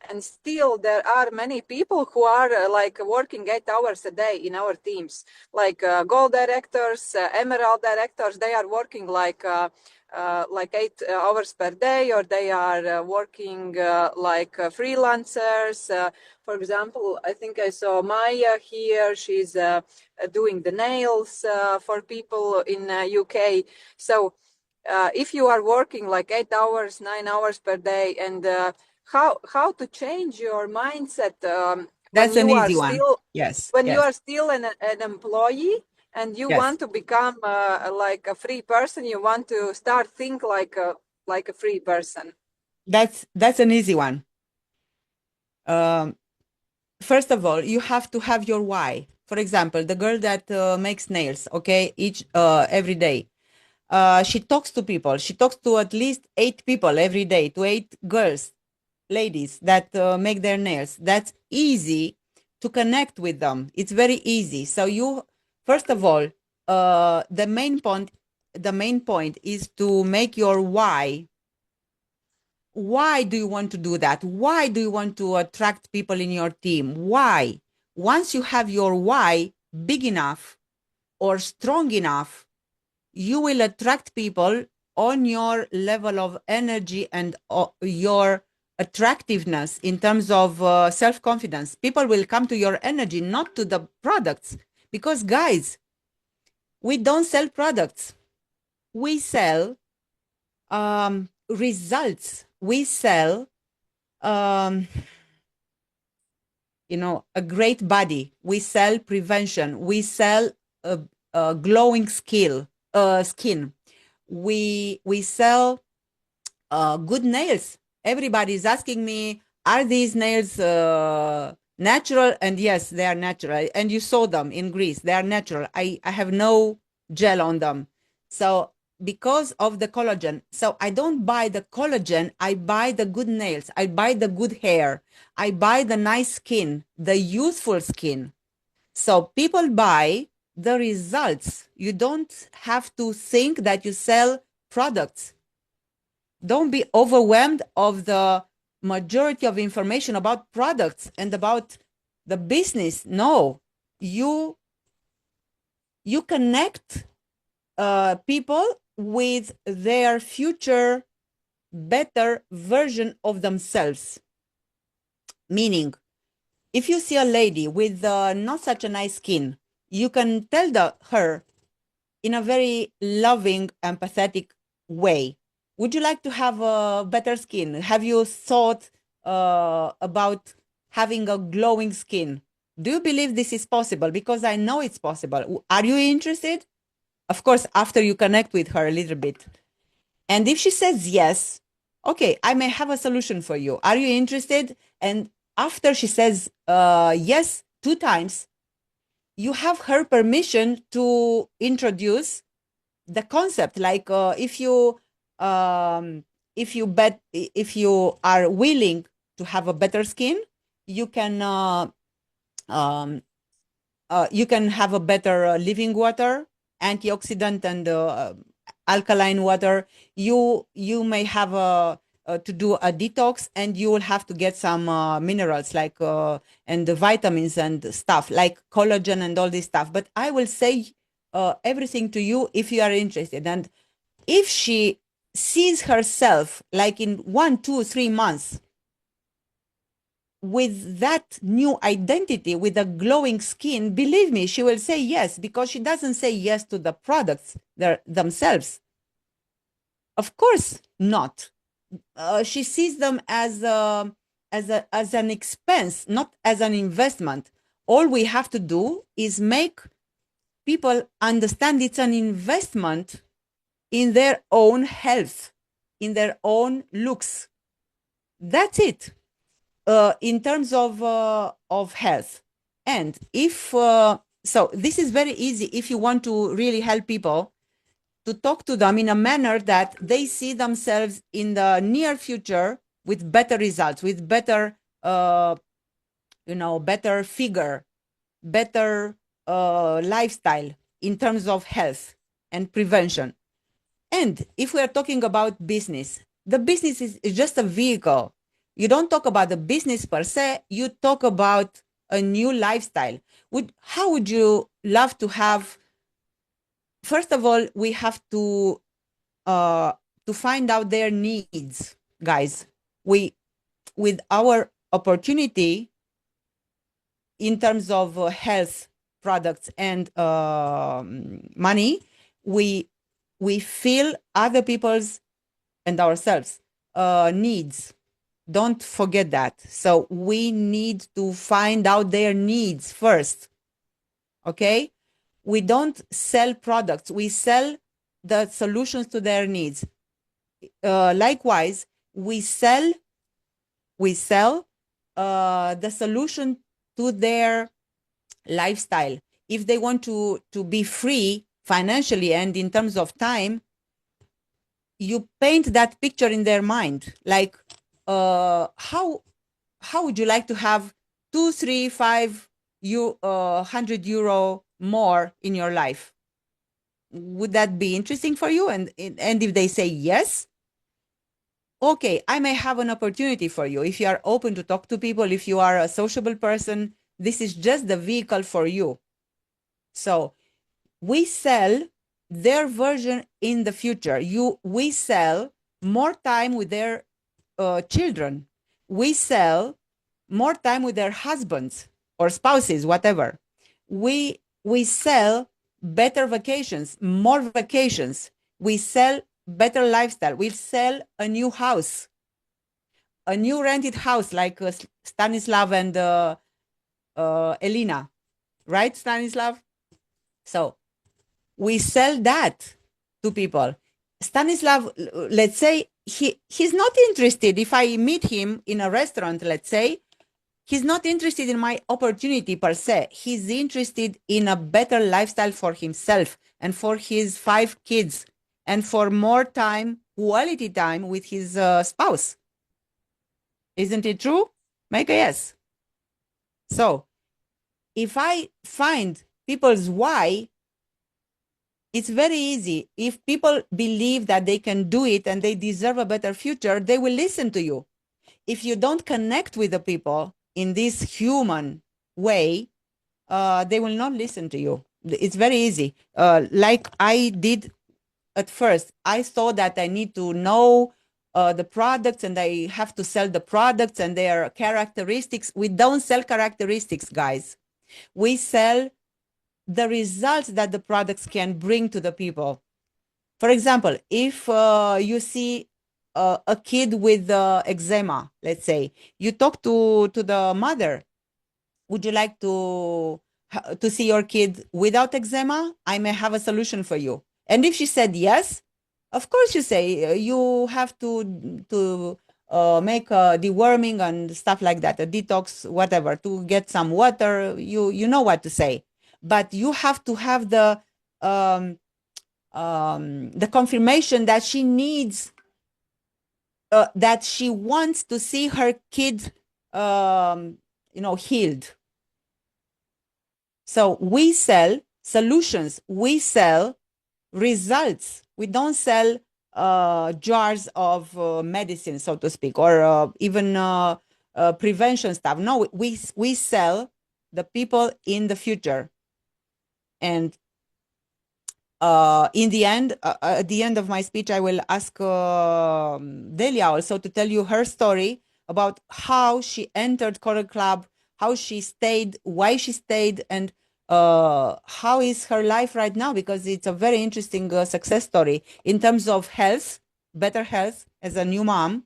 A: and still there are many people who are like working 8 hours a day in our teams, like gold directors, emerald directors. They are working like 8 hours per day, or they are working like freelancers. For example, I think I saw Maya here. She's doing the nails for people in UK. So if you are working like 8 hours, 9 hours per day, and how to change your mindset
B: That's an easy one. Yes.
A: when you
B: Yes.
A: are still an employee and you
B: Yes.
A: want to become like a free person. You want to start think like a free person.
B: That's an easy one. First of all, you have to have your why. For example, the girl that makes nails, okay, each every day. She talks to people. She talks to at least 8 people every day, to 8 girls, ladies that make their nails. That's easy to connect with them. It's very easy. So you, first of all, the main point is to make your why. Why do you want to do that? Why do you want to attract people in your team? Why? Once you have your why big enough or strong enough, you will attract people on your level of energy and your attractiveness in terms of self-confidence. People will come to your energy, not to the products. Because, guys, we don't sell products. We sell results. We sell, um, a great body. We sell prevention. We sell a glowing skin. We sell good nails. Everybody is asking me, are these nails natural? And yes, they are natural. And you saw them in Greece. They are natural. I have no gel on them. So because of the collagen. So I don't buy the collagen. I buy the good nails. I buy the good hair. I buy the nice skin, the youthful skin. So people buy the results. You don't have to think that you sell products. Don't be overwhelmed of the majority of information about products and about the business. No, you connect people with their future better version of themselves. Meaning, if you see a lady with not such a nice skin, you can tell her in a very loving, empathetic way, would you like to have a better skin? Have you thought about having a glowing skin? Do you believe this is possible? Because I know it's possible. Are you interested? Of course, after you connect with her a little bit. And if she says yes, okay, I may have a solution for you. Are you interested? And after she says yes 2 times, you have her permission to introduce the concept. Like if you are willing to have a better skin, you can have a better living water, antioxidant and alkaline water. You may have to do a detox, and you will have to get some minerals like and the vitamins and stuff like collagen and all this stuff. But I will say everything to you if you are interested. And if she sees herself like in 1, 2, 3 months with that new identity, with a glowing skin, believe me, she will say yes, because she doesn't say yes to the products themselves. Of course not. She sees them as an expense, not as an investment. All we have to do is make people understand it's an investment in their own health, in their own looks. That's it. In terms of health. And if so, this is very easy if you want to really help people, to talk to them in a manner that they see themselves in the near future with better results, with better better figure, better lifestyle in terms of health and prevention. And if we are talking about business, the business is just a vehicle. You don't talk about the business per se, you talk about a new lifestyle. How would you love to have? First of all, we have to find out their needs, guys. With our opportunity in terms of health products and money, we feel other people's and ourselves needs. Don't forget that. So we need to find out their needs first. Okay? We don't sell products. We sell the solutions to their needs. Likewise, we sell the solution to their lifestyle. If they want to be free financially and in terms of time, you paint that picture in their mind. Like, how would you like to have 2, 3, 5, 100 euro more in your life? Would that be interesting for you? And if they say yes, okay, I may have an opportunity for you. If you are open to talk to people, if you are a sociable person, this is just the vehicle for you. So we sell their version in the future. We sell more time with their children. We sell more time with their husbands or spouses, whatever. We sell better vacations, more vacations. We sell better lifestyle. We sell a new house, a new rented house, like Stanislav and Elena, right, Stanislav? So we sell that to people. Stanislav, let's say he's not interested. If I meet him in a restaurant, let's say, he's not interested in my opportunity per se. He's interested in a better lifestyle for himself and for his 5 kids and for more time, quality time with his spouse. Isn't it true? Make a yes. So if I find people's why, it's very easy. If people believe that they can do it and they deserve a better future, they will listen to you. If you don't connect with the people in this human way, they will not listen to you. It's very easy. Like I did at first, I thought that I need to know the products and I have to sell the products and their characteristics. We don't sell characteristics, guys. We sell the results that the products can bring to the people. For example, if you see a kid with eczema, let's say, you talk to the mother. Would you like to see your kid without eczema? I may have a solution for you. And if she said yes, of course you say you have to make a deworming and stuff like that, a detox, whatever, to get some water. You know what to say, but you have to have the confirmation that she needs, that she wants to see her kid, healed. So we sell solutions. We sell results. We don't sell jars of medicine, so to speak, or even prevention stuff. No, we sell the people in the future. And in the end, at the end of my speech, I will ask Delia also to tell you her story about how she entered Coral Club, how she stayed, why she stayed, and how is her life right now, because it's a very interesting success story in terms of health, better health as a new mom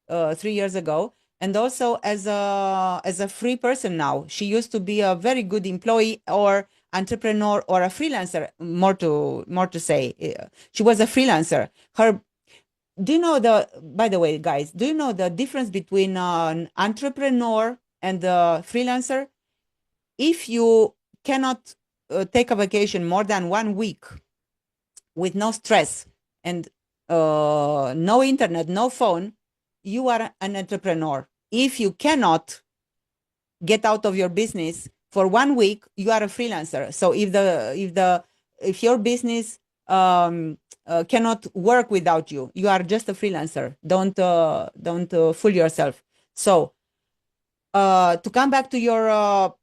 B: 3 years ago, and also as a free person now. She used to be a very good employee or entrepreneur or a freelancer. More to say, she was a freelancer. Do you know by the way, guys, do you know the difference between an entrepreneur and a freelancer? If you cannot take a vacation more than 1 week with no stress and no internet, no phone, you are an entrepreneur. If you cannot get out of your business for 1 week, you are a freelancer. So if your business cannot work without you, you are just a freelancer. Don't fool yourself. So to come back to your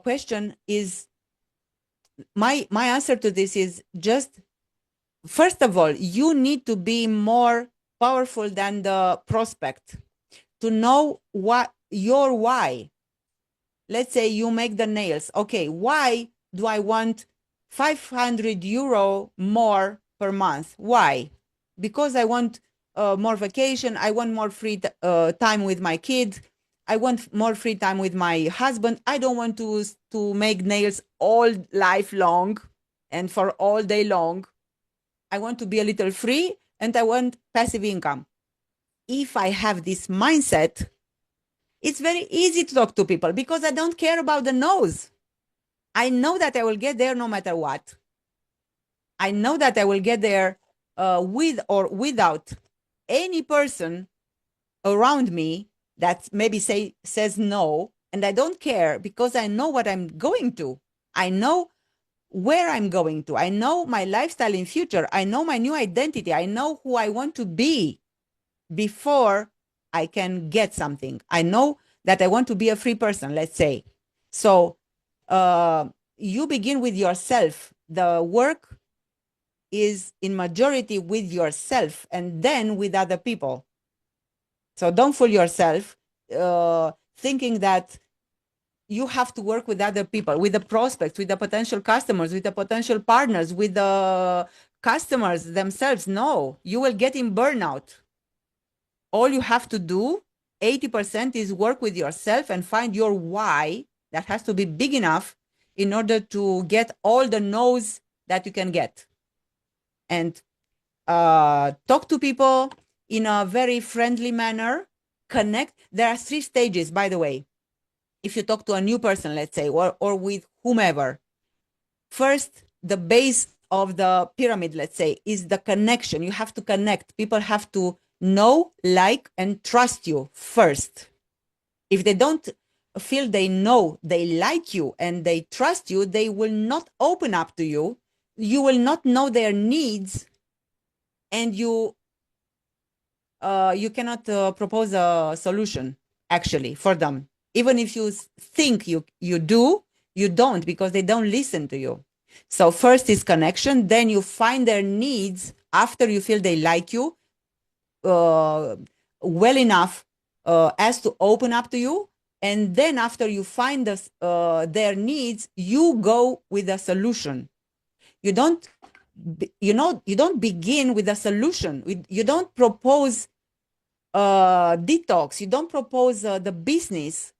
B: question, is my answer to this is just, first of all, you need to be more powerful than the prospect to know what your why. Let's say you make the nails. Okay, why do I want 500 euro more per month? Why? Because I want more vacation. I want more free time with my kids. I want more free time with my husband. I don't want to make nails all life long and for all day long. I want to be a little free and I want passive income. If I have this mindset, it's very easy to talk to people because I don't care about the no's. I know that I will get there no matter what. I know that I will get there with or without any person around me that maybe says no, and I don't care because I know what I'm going to. I know where I'm going to. I know my lifestyle in future. I know my new identity. I know who I want to be before I can get something. I know that I want to be a free person, let's say. So you begin with yourself. The work is in majority with yourself and then with other people. So don't fool yourself thinking that you have to work with other people, with the prospects, with the potential customers, with the potential partners, with the customers themselves. No, you will get in burnout. All you have to do, 80%, is work with yourself and find your why that has to be big enough in order to get all the no's that you can get. And talk to people in a very friendly manner, connect. There are 3 stages, by the way. If you talk to a new person, let's say, or with whomever, first, the base of the pyramid, let's say, is the connection. You have to connect. People have to know, like, and trust you first. If they don't feel they know, they like you, and they trust you, they will not open up to you. You will not know their needs, and you cannot propose a solution actually for them. Even if you think you do, you don't, because they don't listen to you. So first is connection, then you find their needs after you feel they like you well enough as to open up to you. And then after you find their needs, you go with a solution. You don't begin with a solution. You don't propose detox. You don't propose the business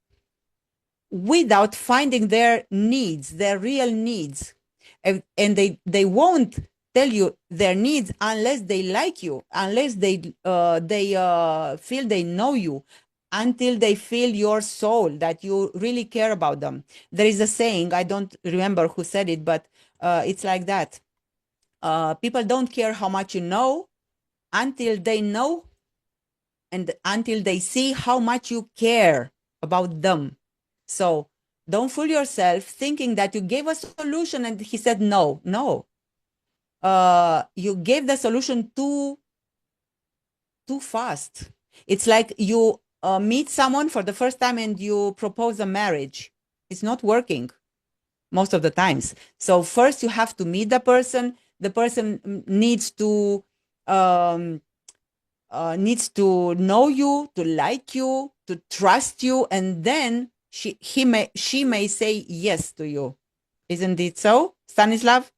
B: without finding their needs, their real needs. And they won't tell you their needs unless they like you, unless they feel they know you, until they feel your soul, that you really care about them. There is a saying, I don't remember who said it, but it's like that. People don't care how much you know until they know and until they see how much you care about them. So don't fool yourself thinking that you gave a solution and he said no. you gave the solution too fast. It's like you meet someone for the first time and you propose a marriage. It's not working most of the times. So first you have to meet the person. The person needs to know you, to like you, to trust you, and then she may say yes to you. Isn't it so, Stanislav?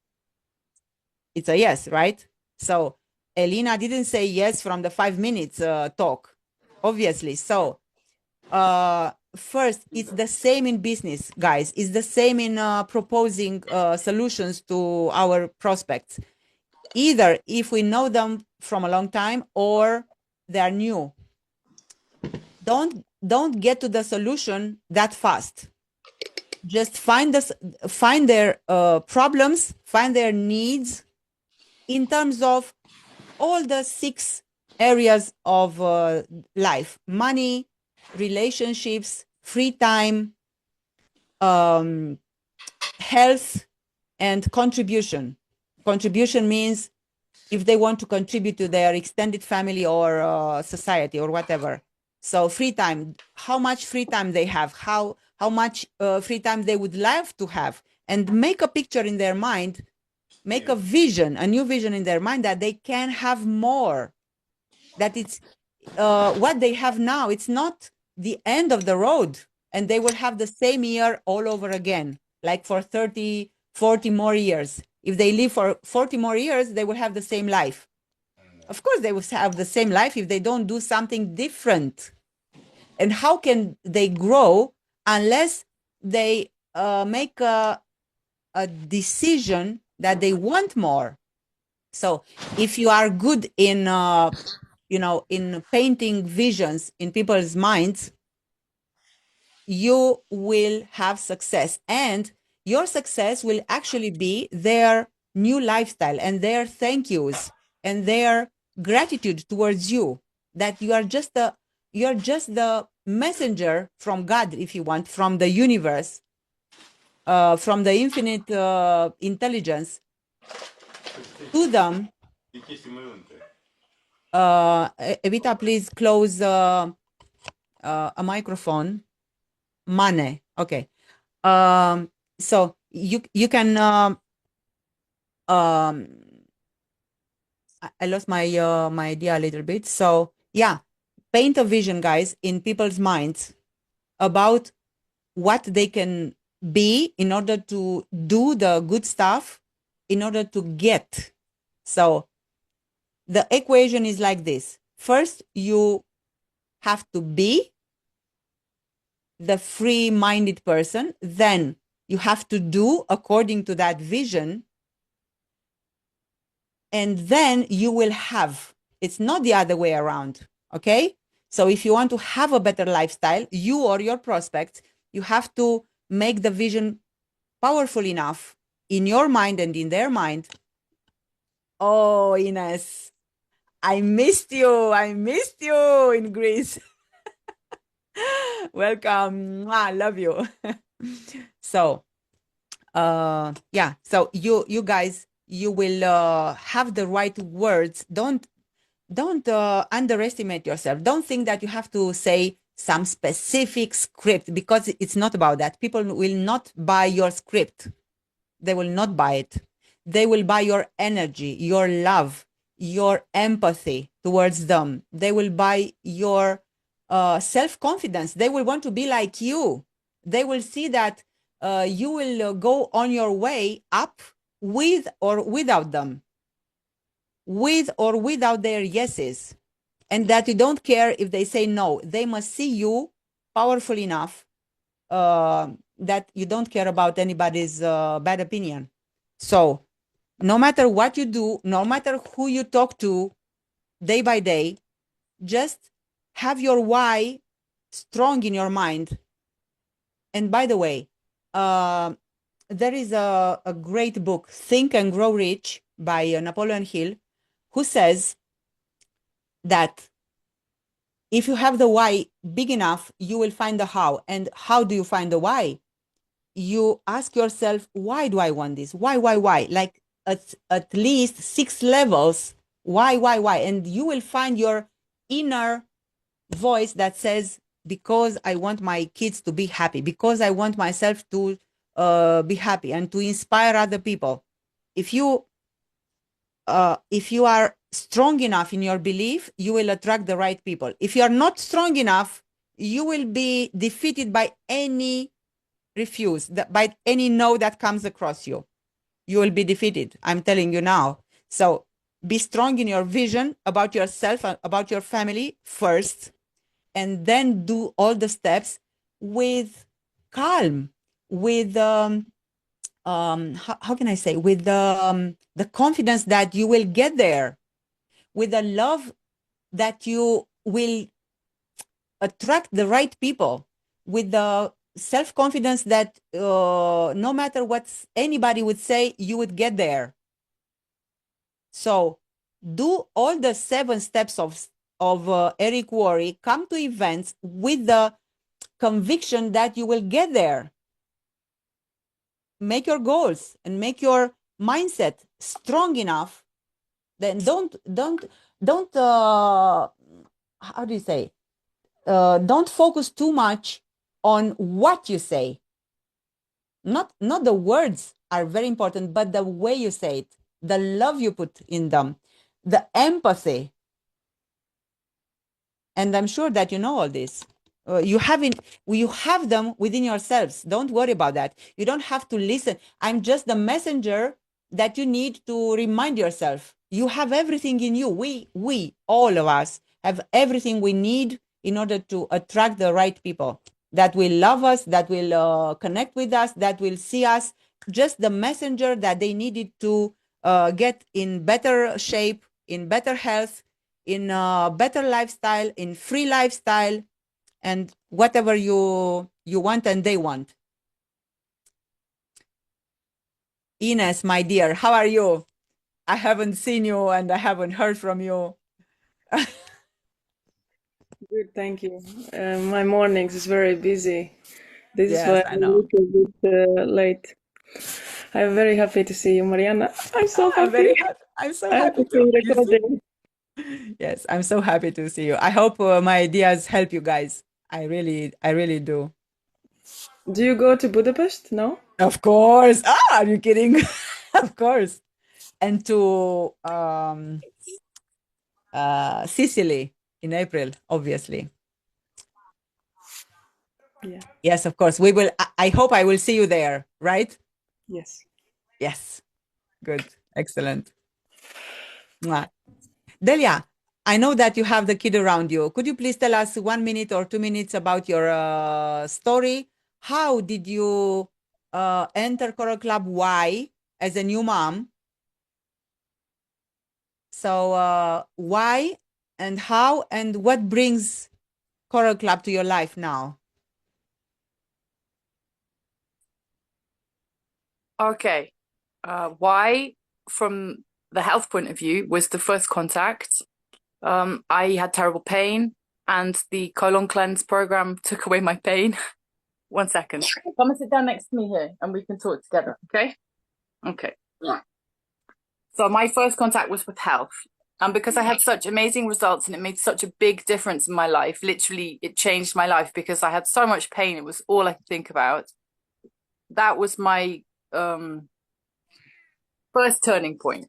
B: It's a yes, right? So Elena didn't say yes from the 5 minutes talk, obviously. So first, it's the same in business, guys. It's the same in proposing solutions to our prospects. Either if we know them from a long time or they are new. Don't get to the solution that fast. Just find their problems, find their needs in terms of all the 6 areas of life: money, relationships, free time, health, and contribution. Contribution means if they want to contribute to their extended family or society or whatever. So free time, how much free time they have, how much free time they would love to have, and make a picture in their mind, make a vision, a new vision in their mind that they can have more, that it's what they have now. It's not the end of the road, and they will have the same year all over again, like for 30, 40 more years. If they live for 40 more years, they will have the same life. Of course, they will have the same life if they don't do something different. And how can they grow unless they make a decision that they want more? So if you are good in, in painting visions in people's minds, you will have success. And your success will actually be their new lifestyle and their thank yous and their gratitude towards you, that you're just the messenger from God, if you want, from the universe, from the infinite intelligence to them. Evita, please close a microphone. Mane. Okay. So you can I lost my my idea a little bit. So yeah, paint a vision, guys, in people's minds about what they can be in order to do the good stuff, in order to get. So the equation is like this. First, you have to be the free-minded person. Then you have to do according to that vision. And then you will have. It's not the other way around. Okay? So if you want to have a better lifestyle, you or your prospects, you have to make the vision powerful enough in your mind and in their mind. Oh, Ines, I missed you. I missed you in Greece. Welcome. I love you. So, yeah. So you guys, you will have the right words. Don't underestimate yourself. Don't think that you have to say some specific script, because it's not about that. People will not buy your script. They will not buy it. They will buy your energy, your love, your empathy towards them. They will buy your self-confidence. They will want to be like you. They will see that you will go on your way up with or without them, with or without their yeses, and that you don't care if they say no. They must see you powerful enough that you don't care about anybody's bad opinion. So no matter what you do, no matter who you talk to day by day, just have your why strong in your mind. And by the way, there is a great book, Think and Grow Rich, by Napoleon Hill, who says that if you have the why big enough, you will find the how. And how do you find the why? You ask yourself, why do I want this? Why? Like at least 6 levels. Why? And you will find your inner voice that says, because I want my kids to be happy, because I want myself to be happy and to inspire other people. If you are strong enough in your belief, you will attract the right people. If you are not strong enough, you will be defeated by any refuse, by any no that comes across you. You will be defeated. I'm telling you now. So be strong in your vision about yourself, about your family first, and then do all the steps with calm, with how can I say, with the confidence that you will get there, with the love that you will attract the right people, with the self-confidence that no matter what anybody would say, you would get there. So do all the 7 steps of Eric Worre. Come to events with the conviction that you will get there. Make your goals and make your mindset strong enough. Then don't how do you say? Don't focus too much on what you say. Not the words are very important, but the way you say it, the love you put in them, the empathy. And I'm sure that you know all this. You have them within yourselves. Don't worry about that. You don't have to listen. I'm just the messenger that you need to remind yourself. You have everything in you. We, all of us, have everything we need in order to attract the right people that will love us, that will connect with us, that will see us. Just the messenger that they needed to get in better shape, in better health, in a better lifestyle, in free lifestyle, and whatever you want and they want. Ines, my dear, how are you? I haven't seen you and I haven't heard from you.
D: Good, thank you. My mornings is very busy. This
B: Yes,
D: is why
B: I
D: I'm a
B: know.
D: little bit late. I'm very happy to see you, Mariana. I'm so
B: I'm
D: happy.
B: very happy. I'm so
D: I have
B: happy
D: to see
B: to see
D: recording.
B: Yes, I'm so happy to see you. I hope my ideas help you guys. I really do.
D: Do you go to Budapest? No?
B: Of course. Are you kidding? Of course. And to Sicily in April, obviously.
D: Yeah.
B: Yes, of course. We will. I hope I will see you there, right?
D: Yes.
B: Yes. Good. Excellent. Mwah. Delia, I know that you have the kid around you. Could you please tell us 1 minute or 2 minutes about your story? How did you enter Choral Club? Why, as a new mom? So why and how and what brings Choral Club to your life now?
E: Okay. Why, from the health point of view, was the first contact. I had terrible pain, and the colon cleanse program took away my pain. 1 second. Come and sit down next to me here, and we can talk together, okay? Okay. So my first contact was with health. And because I had such amazing results and it made such a big difference in my life, literally it changed my life because I had so much pain. It was all I could think about. That was my first turning point.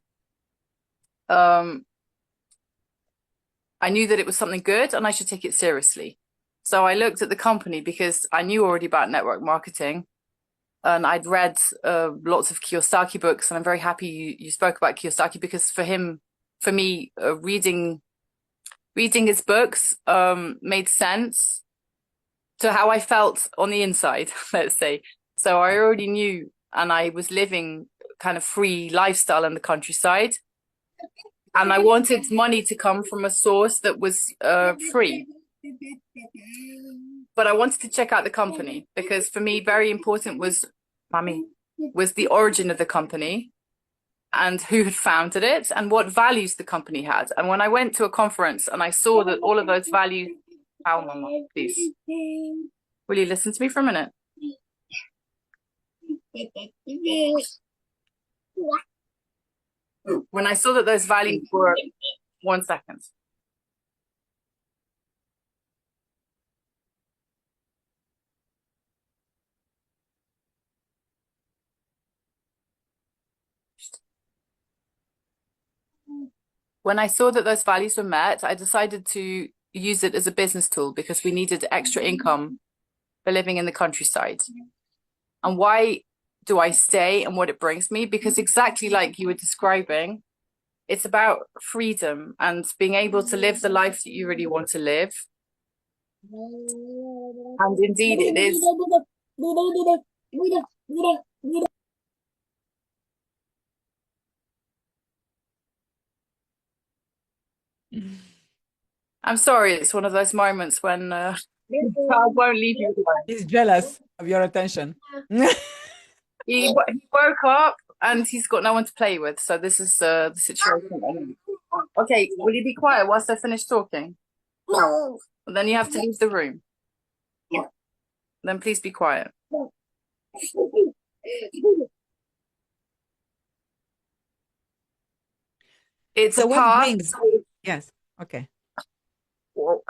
E: I knew that it was something good and I should take it seriously. So I looked at the company because I knew already about network marketing, and I'd read lots of Kiyosaki books, and I'm very happy you spoke about Kiyosaki because for me, reading his books made sense to how I felt on the inside, let's say. So I already knew, and I was living kind of free lifestyle in the countryside. And I wanted money to come from a source that was free. But I wanted to check out the company because for me, very important was the origin of the company and who had founded it and what values the company had. And when I went to a conference and I saw that all of those values, Mama, please. Will you listen to me for a minute? When I saw that those values were 1 second. When I saw that those values were met, I decided to use it as a business tool because we needed extra income for living in the countryside. And why do I stay and what it brings me? Because exactly like you were describing, it's about freedom and being able to live the life that you really want to live. And indeed, it is. I'm sorry, it's one of those moments when I won't leave you alone.
B: He's jealous of your attention.
E: He woke up and he's got no one to play with, so this is the situation. Okay, will you be quiet whilst I finish talking? No. Then you have to leave the room. Yeah. Then please be quiet. It's
B: So
E: a
B: what
E: path.
B: brings? Yes. Okay.
E: Well,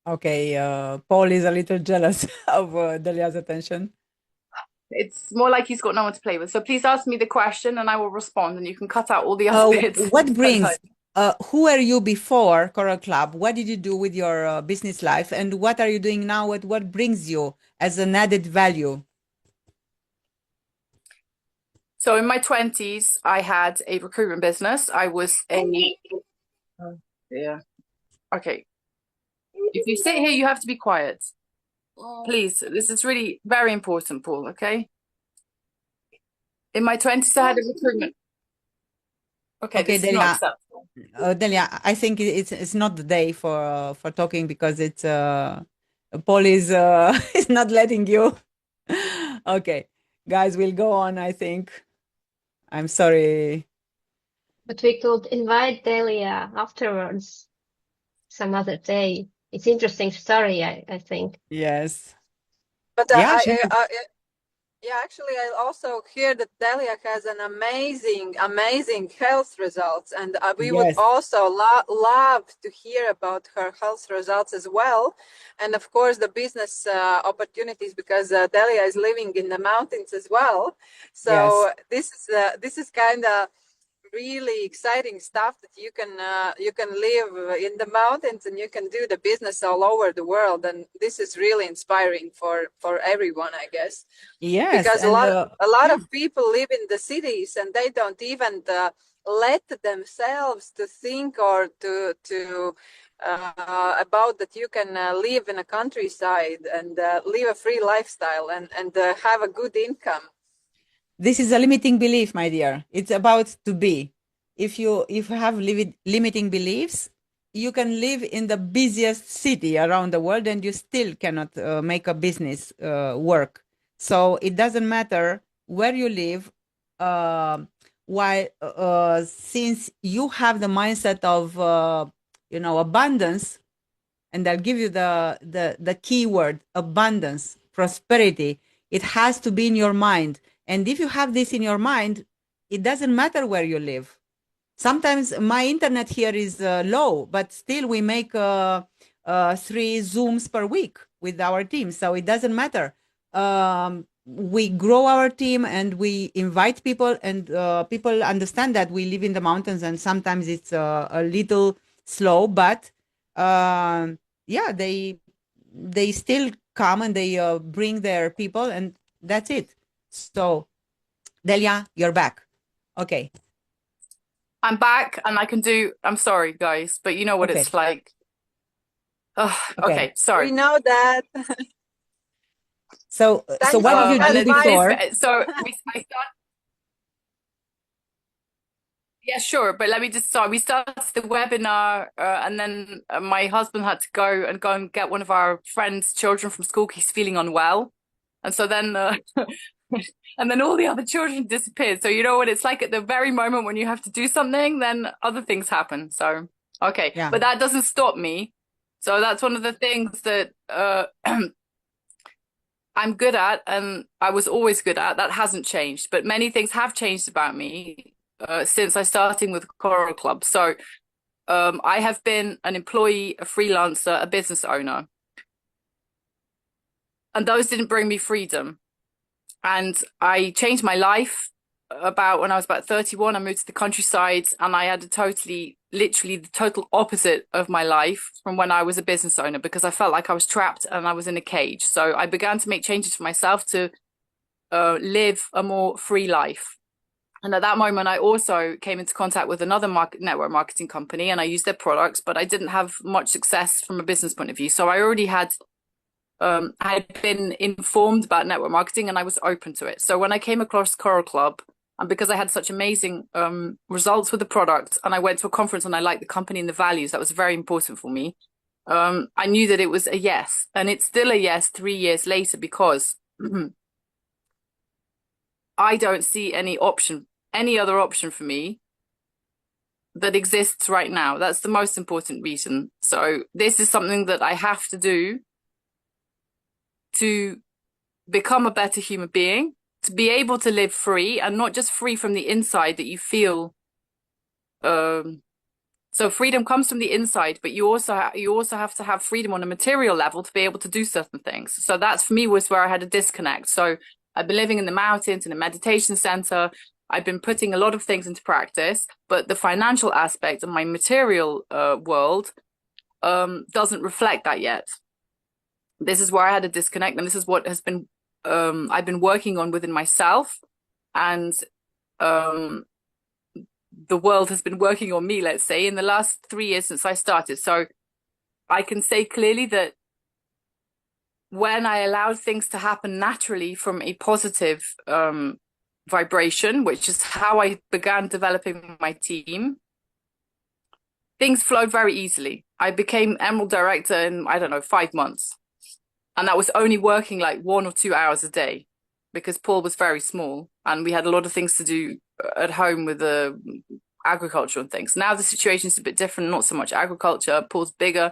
B: Okay. Paul is a little jealous of Delia's attention.
E: it's more like he's got no one to play with. So please ask me the question and I will respond, and you can cut out all the other bits.
B: What brings? Who were you before Coral Club? What did you do with your business life, and what are you doing now? What brings you as an added value?
E: So in my 20s, I had a recruitment business. I was a yeah. Okay. If you sit here, you have to be quiet. Please, this is really very important, Paul, okay? In my 20s, I had a recruitment. Okay,
B: Okay,
E: this is not acceptable.
B: Delia, I think it's not the day for talking because it's Paul is is not letting you. Okay, guys, we'll go on. I think. I'm sorry.
F: But we could invite Delia afterwards, some other day. It's interesting story, I think.
B: Yes.
A: But
B: Yeah,
A: yeah, actually, I also hear that Delia has an amazing health results, and we would
B: Yes.
A: also love to hear about her health results as well, and of course the business opportunities, because Delia is living in the mountains as well. So this is kind of really exciting stuff that you can live in the mountains and you can do the business all over the world, and this is really inspiring for everyone, I guess.
B: Yes,
A: Because
B: and
A: a lot of people live in the cities and they don't even let themselves to think or to about that you can live in a countryside and live a free lifestyle and have a good income.
B: this is a limiting belief, my dear. It's about to be. If you have limiting beliefs, you can live in the busiest city around the world and you still cannot make a business work. So it doesn't matter where you live. Since you have the mindset of abundance, and I'll give you the key word: abundance, prosperity. It has to be in your mind. And if you have this in your mind, it doesn't matter where you live. Sometimes my internet here is low, but still we make 3 Zooms per week with our team. So it doesn't matter. We grow our team and we invite people, and people understand that we live in the mountains and sometimes it's a little slow, but yeah, they still come and they bring their people, and that's it. So, Delia, you're back. Okay.
E: I'm back and I can do, I'm sorry, guys, but you know what it's like. Oh, okay, sorry.
A: We know that.
B: So what did you do before?
E: So I start. Yeah, sure. But let me just start. We started the webinar, and then my husband had to go and get one of our friends' children from school. He's feeling unwell, and so then and then all the other children disappeared. So you know what it's like at the very moment when you have to do something, then other things happen. So okay,
B: Yeah.
E: but that doesn't stop me. So that's one of the things that I'm good at, and I was always good at. That hasn't changed, but many things have changed about me since I started with Coral Club. So I have been an employee, a freelancer, a business owner, and those didn't bring me freedom. And I changed my life when I was about 31. I moved to the countryside, and I had literally the total opposite of my life from when I was a business owner, because I felt like I was trapped and I was in a cage. So I began to make changes for myself to live a more free life. And at that moment, I also came into contact with another network marketing company, and I used their products, but I didn't have much success from a business point of view. So I already had been informed about network marketing, and I was open to it. So when I came across Coral Club, and because I had such amazing results with the product, and I went to a conference and I liked the company and the values, that was very important for me. I knew that it was a yes, and it's still a yes 3 years later, because I don't see any other option for me that exists right now. That's the most important reason. So this is something that I have to do to become a better human being, to be able to live free, and not just free from the inside that you feel. So freedom comes from the inside, but you also have to have freedom on a material level to be able to do certain things. So that's, for me, was where I had a disconnect. So I've been living in the mountains in a meditation center. I've been putting a lot of things into practice, but the financial aspect of my material world doesn't reflect that yet. This is where I had a disconnect, and this is what has been I've been working on within myself, and the world has been working on me, let's say, in the last 3 years since I started. So I can say clearly that when I allowed things to happen naturally from a positive vibration, which is how I began developing my team, things flowed very easily. I became Emerald Director in, I don't know, 5 months. And that was only working like 1 or 2 hours a day, because Paul was very small and we had a lot of things to do at home with the agriculture and things. Now the situation is a bit different, not so much agriculture. Paul's bigger.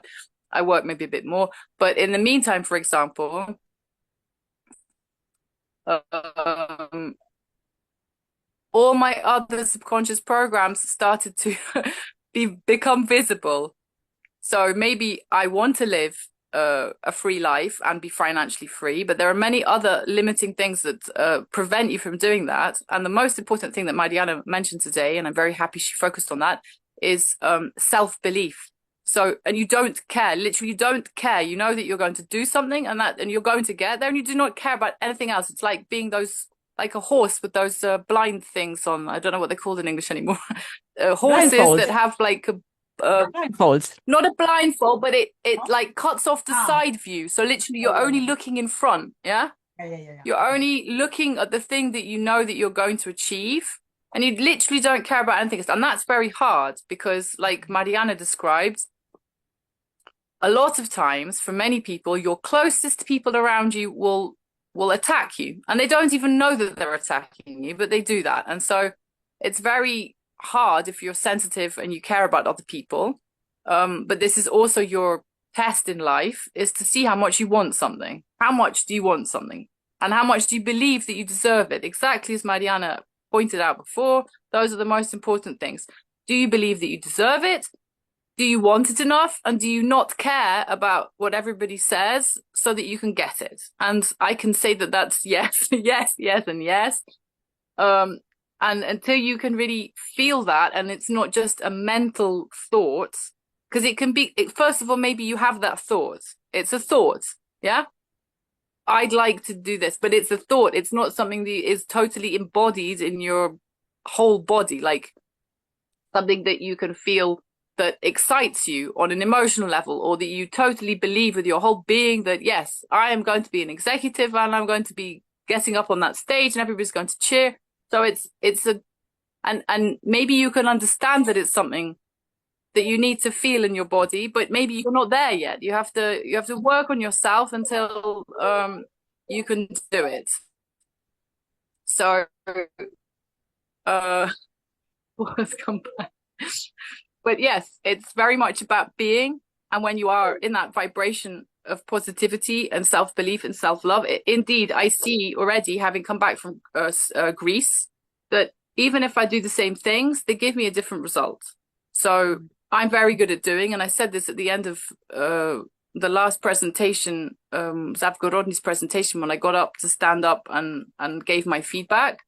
E: I work maybe a bit more. But in the meantime, for example, all my other subconscious programs started to become visible. So maybe I want to live a free life and be financially free, but there are many other limiting things that prevent you from doing that. And the most important thing that Mariana mentioned today, and I'm very happy she focused on that, is self-belief. So, and you don't care, literally you don't care. You know that you're going to do something and you're going to get there, and you do not care about anything else. It's like being like a horse with those blind things on. I don't know what they're called in English anymore. Horses
B: Blindfold.
E: that have like
B: Blindfolds.
E: not a blindfold, but it like cuts off the side view. So literally you're only looking in front. Yeah. You're only looking at the thing that you know that you're going to achieve, and you literally don't care about anything else. And that's very hard, because like Mariana described, a lot of times for many people, your closest people around you will attack you, and they don't even know that they're attacking you, but they do that. And so it's very hard if you're sensitive and you care about other people. But this is also your test in life, is to see how much you want something. How much do you want something? And how much do you believe that you deserve it? Exactly as Mariana pointed out before, those are the most important things. Do you believe that you deserve it? Do you want it enough? And do you not care about what everybody says so that you can get it? And I can say that that's yes, yes, yes, and yes. And until you can really feel that, and it's not just a mental thought, because it can be, first of all, maybe you have that thought. It's a thought, yeah? I'd like to do this, but it's a thought. It's not something that is totally embodied in your whole body, like something that you can feel that excites you on an emotional level, or that you totally believe with your whole being that, yes, I am going to be an executive and I'm going to be getting up on that stage and everybody's going to cheer. So and maybe you can understand that it's something that you need to feel in your body, but maybe you're not there yet. You have to work on yourself until you can do it. So let's come back. But yes, it's very much about being, and when you are in that vibration of positivity and self-belief and self-love. Indeed, I see already, having come back from Greece, that even if I do the same things, they give me a different result. So I'm very good at doing, and I said this at the end of the last presentation, Zavgorodny's presentation, when I got up to stand up and gave my feedback.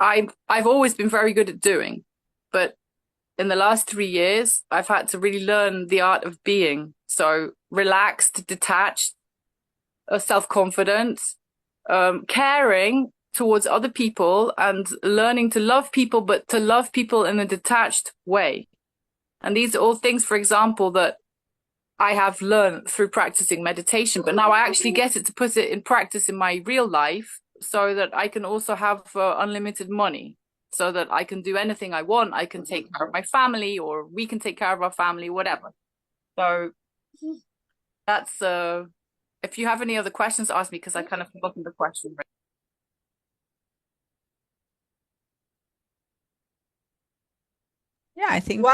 E: I've always been very good at doing, but in the last 3 years, I've had to really learn the art of being. So relaxed, detached, self-confident, caring towards other people, and learning to love people, but to love people in a detached way. And these are all things, for example, that I have learned through practicing meditation, but now I actually get it to put it in practice in my real life so that I can also have unlimited money, so that I can do anything I want. I can take care of my family, or we can take care of our family, whatever. So that's, if you have any other questions, ask me, because I kind of forgotten the question.
B: Yeah, I think.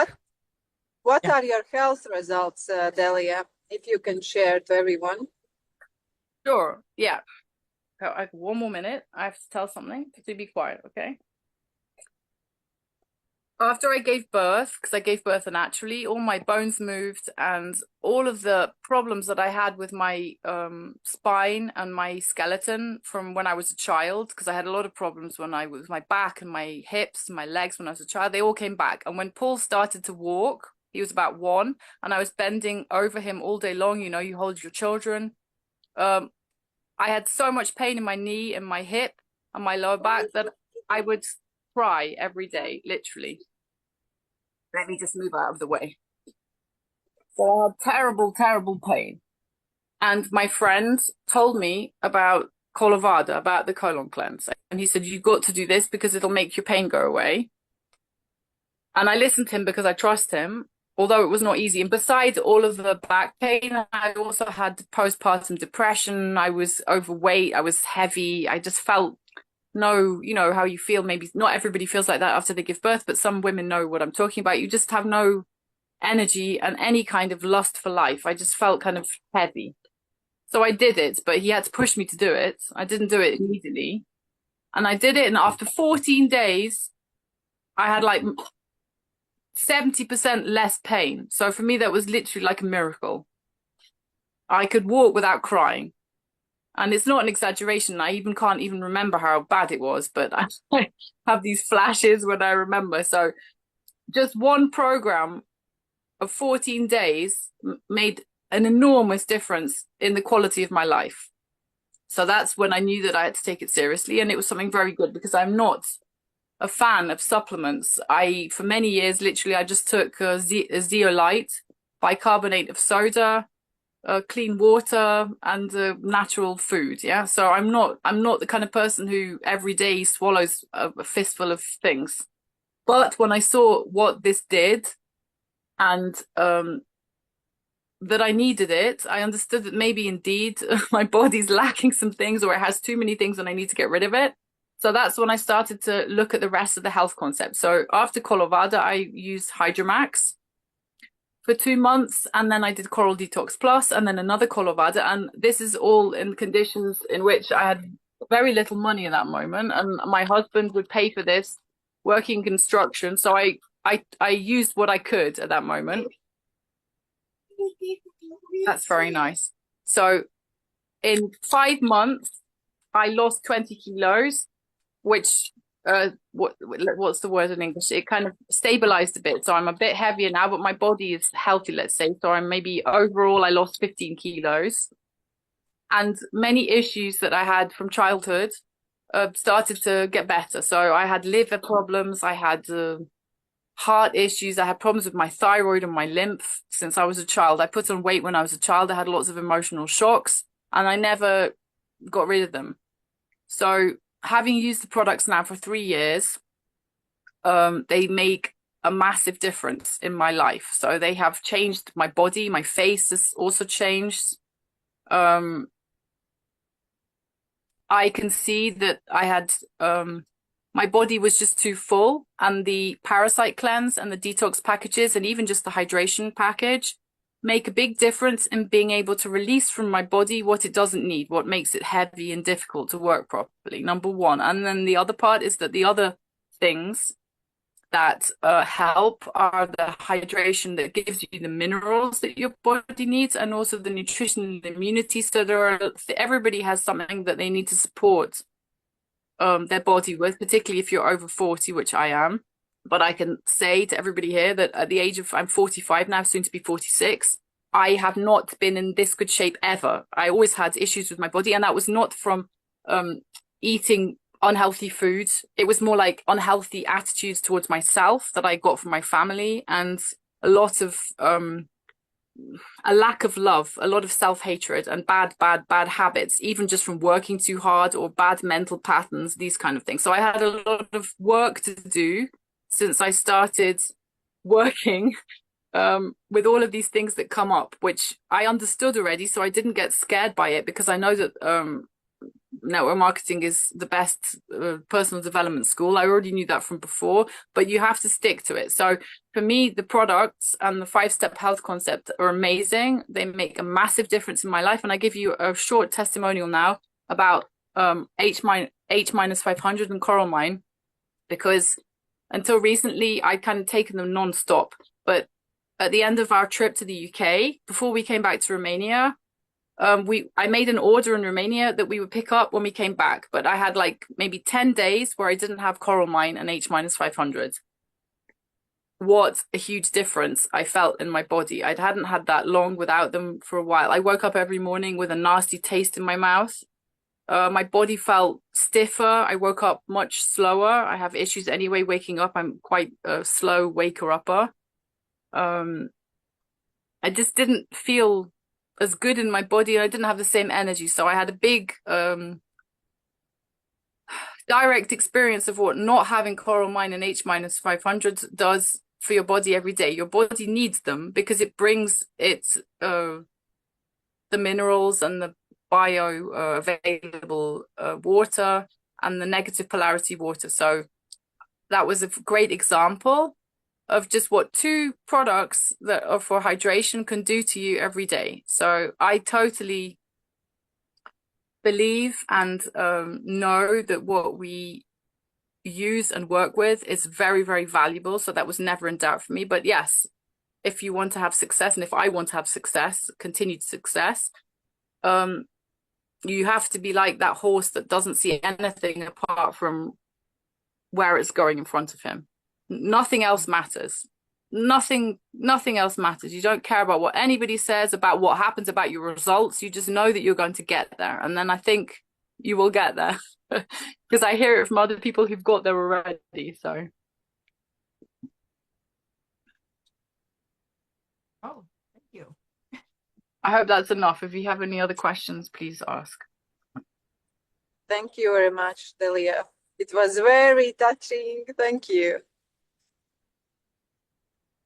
A: What
B: Yeah.
A: are your health results, Delia, if you can share to everyone?
E: Sure, yeah. One more minute. I have to tell something. To be quiet, okay? After I gave birth, because I gave birth naturally, all my bones moved, and all of the problems that I had with my spine and my skeleton from when I was a child, because I had a lot of problems when I was my back and my hips and my legs when I was a child, they all came back. And when Paul started to walk, he was about 1, and I was bending over him all day long. You know, you hold your children. I had so much pain in my knee and my hip and my lower back that I would cry every day, literally. Let me just move out of the way. So I had terrible, terrible pain. And my friend told me about Kolovada, about the colon cleanse. And he said, you've got to do this because it'll make your pain go away. And I listened to him because I trust him, although it was not easy. And besides all of the back pain, I also had postpartum depression. I was overweight. I was heavy. I just felt you know how you feel. Maybe not everybody feels like that after they give birth, but some women know what I'm talking about. You just have no energy and any kind of lust for life. I just felt kind of heavy. So I did it, but he had to push me to do it. I didn't do it immediately. And I did it, and after 14 days, I had like 70% less pain. So for me, that was literally like a miracle. I could walk without crying. And it's not an exaggeration. I can't even remember how bad it was, but I have these flashes when I remember. So just one program of 14 days made an enormous difference in the quality of my life. So that's when I knew that I had to take it seriously. And it was something very good, because I'm not a fan of supplements. For many years, literally, I just took zeolite, bicarbonate of soda, clean water, and natural food. Yeah. So I'm not the kind of person who every day swallows a fistful of things. But when I saw what this did, and that I needed it, I understood that maybe indeed my body's lacking some things, or it has too many things and I need to get rid of it. So that's when I started to look at the rest of the health concept. So after Kolovada, I used Hydromax for 2 months, and then I did Coral Detox Plus, and then another Kolovada. And this is all in conditions in which I had very little money at that moment, and my husband would pay for this, working construction. So I used what I could at that moment. That's very nice. So in 5 months, I lost 20 kilos, which what's the word in English? It kind of stabilized a bit. So I'm a bit heavier now, but my body is healthy, let's say. So I'm maybe overall, I lost 15 kilos. And many issues that I had from childhood started to get better. So I had liver problems. I had heart issues. I had problems with my thyroid and my lymph since I was a child. I put on weight when I was a child. I had lots of emotional shocks, and I never got rid of them. So having used the products now for 3 years, they make a massive difference in my life. So they have changed my body. My face has also changed. I can see that I had, my body was just too full, and the parasite cleanse and the detox packages, and even just the hydration package, make a big difference in being able to release from my body what it doesn't need, what makes it heavy and difficult to work properly, number one. And then the other part is that the other things that help are the hydration that gives you the minerals that your body needs, and also the nutrition and immunity. So everybody has something that they need to support their body with, particularly if you're over 40, which I am. But I can say to everybody here that at the age of, I'm 45 now, soon to be 46, I have not been in this good shape ever. I always had issues with my body, and that was not from eating unhealthy foods. It was more like unhealthy attitudes towards myself that I got from my family, and a lot of a lack of love, a lot of self-hatred, and bad habits, even just from working too hard, or bad mental patterns, these kind of things. So I had a lot of work to do since I started working with all of these things that come up, which I understood already. So I didn't get scared by it, because I know that network marketing is the best personal development school. I already knew that from before, but you have to stick to it. So for me, the products and the 5-step health concept are amazing. They make a massive difference in my life. And I give you a short testimonial now about H-500 and Coral Mine, because until recently, I'd kind of taken them non-stop. But at the end of our trip to the UK, before we came back to Romania, I made an order in Romania that we would pick up when we came back, but I had like maybe 10 days where I didn't have Coral Mine and H-500. What a huge difference I felt in my body. I hadn't had that long without them for a while. I woke up every morning with a nasty taste in my mouth. My body felt stiffer. I woke up much slower. I have issues anyway waking up. I'm quite a slow waker-upper. I just didn't feel as good in my body, and I didn't have the same energy. So I had a big direct experience of what not having Coral Mine and H-500 does for your body every day. Your body needs them because it brings the minerals and the bio available water and the negative polarity water. So that was a great example of just what 2 products that are for hydration can do to you every day. So I totally believe and know that what we use and work with is very, very valuable. So that was never in doubt for me. But yes, if you want to have success, and if I want to have success, continued success, you have to be like that horse that doesn't see anything apart from where it's going in front of him. Nothing else matters. Nothing else matters. You don't care about what anybody says, about what happens, about your results. You just know that you're going to get there. And then I think you will get there, because I hear it from other people who've got there already. So.
B: Oh, thank you.
E: I hope that's enough. If you have any other questions, please ask.
A: Thank you very much, Delia. It was very touching. Thank you.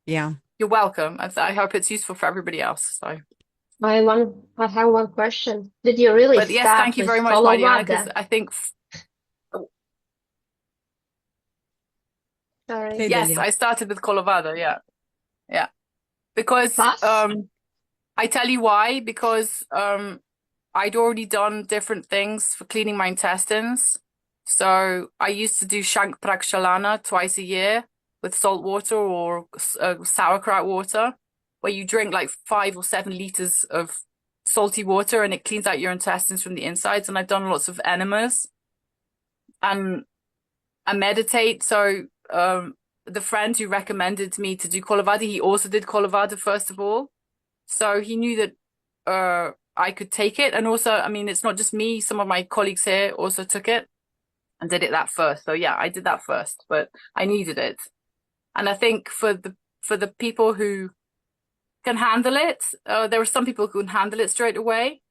B: Yeah.
E: You're welcome. I hope it's useful for everybody else. So.
F: I have one question. Did you really
E: But yes,
F: start
E: thank you
F: with
E: very much, Mariana, because
F: Colovada?
E: I think.
F: Sorry.
B: Hey,
E: Yes,
B: Delia.
E: I started with Colovada. Yeah. Because
F: Plus?
E: I tell you why. Because I'd already done different things for cleaning my intestines. So I used to do Shank Prakshalana twice a year with salt water or sauerkraut water, where you drink like 5 or 7 liters of salty water and it cleans out your intestines from the insides. And I've done lots of enemas, and I meditate. So the friend who recommended me to do Colovada, he also did Colovada first of all. So he knew that I could take it. And also, I mean, it's not just me. Some of my colleagues here also took it and did it that first. So yeah, I did that first, but I needed it. And I think for the people who can handle it, there are some people who can handle it straight away.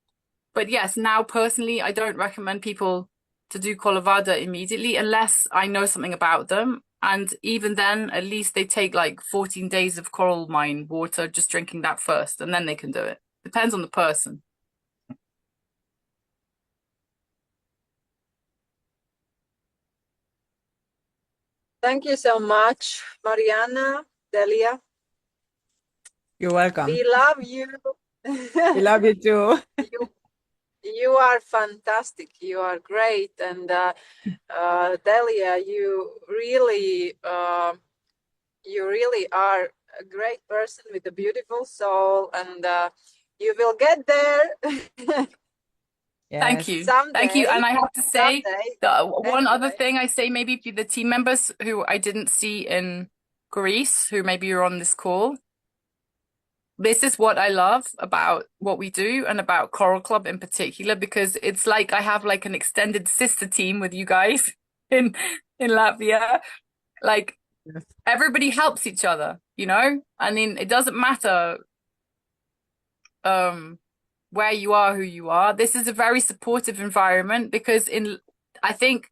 E: But yes, now personally, I don't recommend people to do Colovada immediately unless I know something about them. And even then, at least they take like 14 days of Coral Mine water, just drinking that first, and then they can do it. Depends on the person.
A: Thank you so much, Mariana, Delia.
B: You're welcome.
A: We love you.
B: We love you too.
A: You are fantastic. You are great. And Delia, you really are a great person with a beautiful soul, and you will get there.
E: Thank
B: Yes.
E: you.
A: Someday.
E: Thank you. And I have to say,
A: Someday.
E: one other
A: Anyway.
E: thing I say maybe to the team members who I didn't see in Greece, who maybe are on this call. This is what I love about what we do and about Coral Club in particular, because it's like I have like an extended sister team with you guys in Latvia. Like
B: Yes.
E: everybody helps each other, you know? I mean, it doesn't matter where you are, who you are. This is a very supportive environment because I think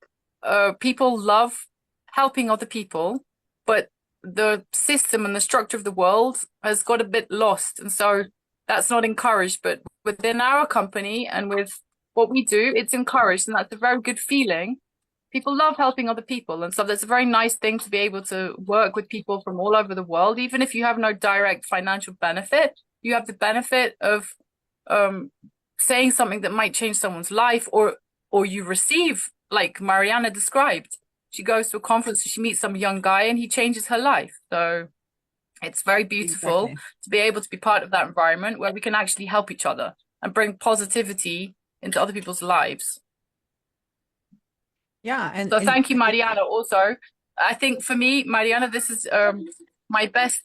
E: people love helping other people, but the system and the structure of the world has got a bit lost. And so that's not encouraged, but within our company and with what we do, it's encouraged. And that's a very good feeling. People love helping other people. And so that's a very nice thing to be able to work with people from all over the world. Even if you have no direct financial benefit, you have the benefit of saying something that might change someone's life, or you receive, like Mariana described. She goes to a conference, she meets some young guy and he changes her life. So it's very beautiful
B: Exactly.
E: to be able to be part of that environment where we can actually help each other and bring positivity into other people's lives.
B: Yeah.
E: So thank you, Mariana. Also, I think for me, Mariana, this is my best,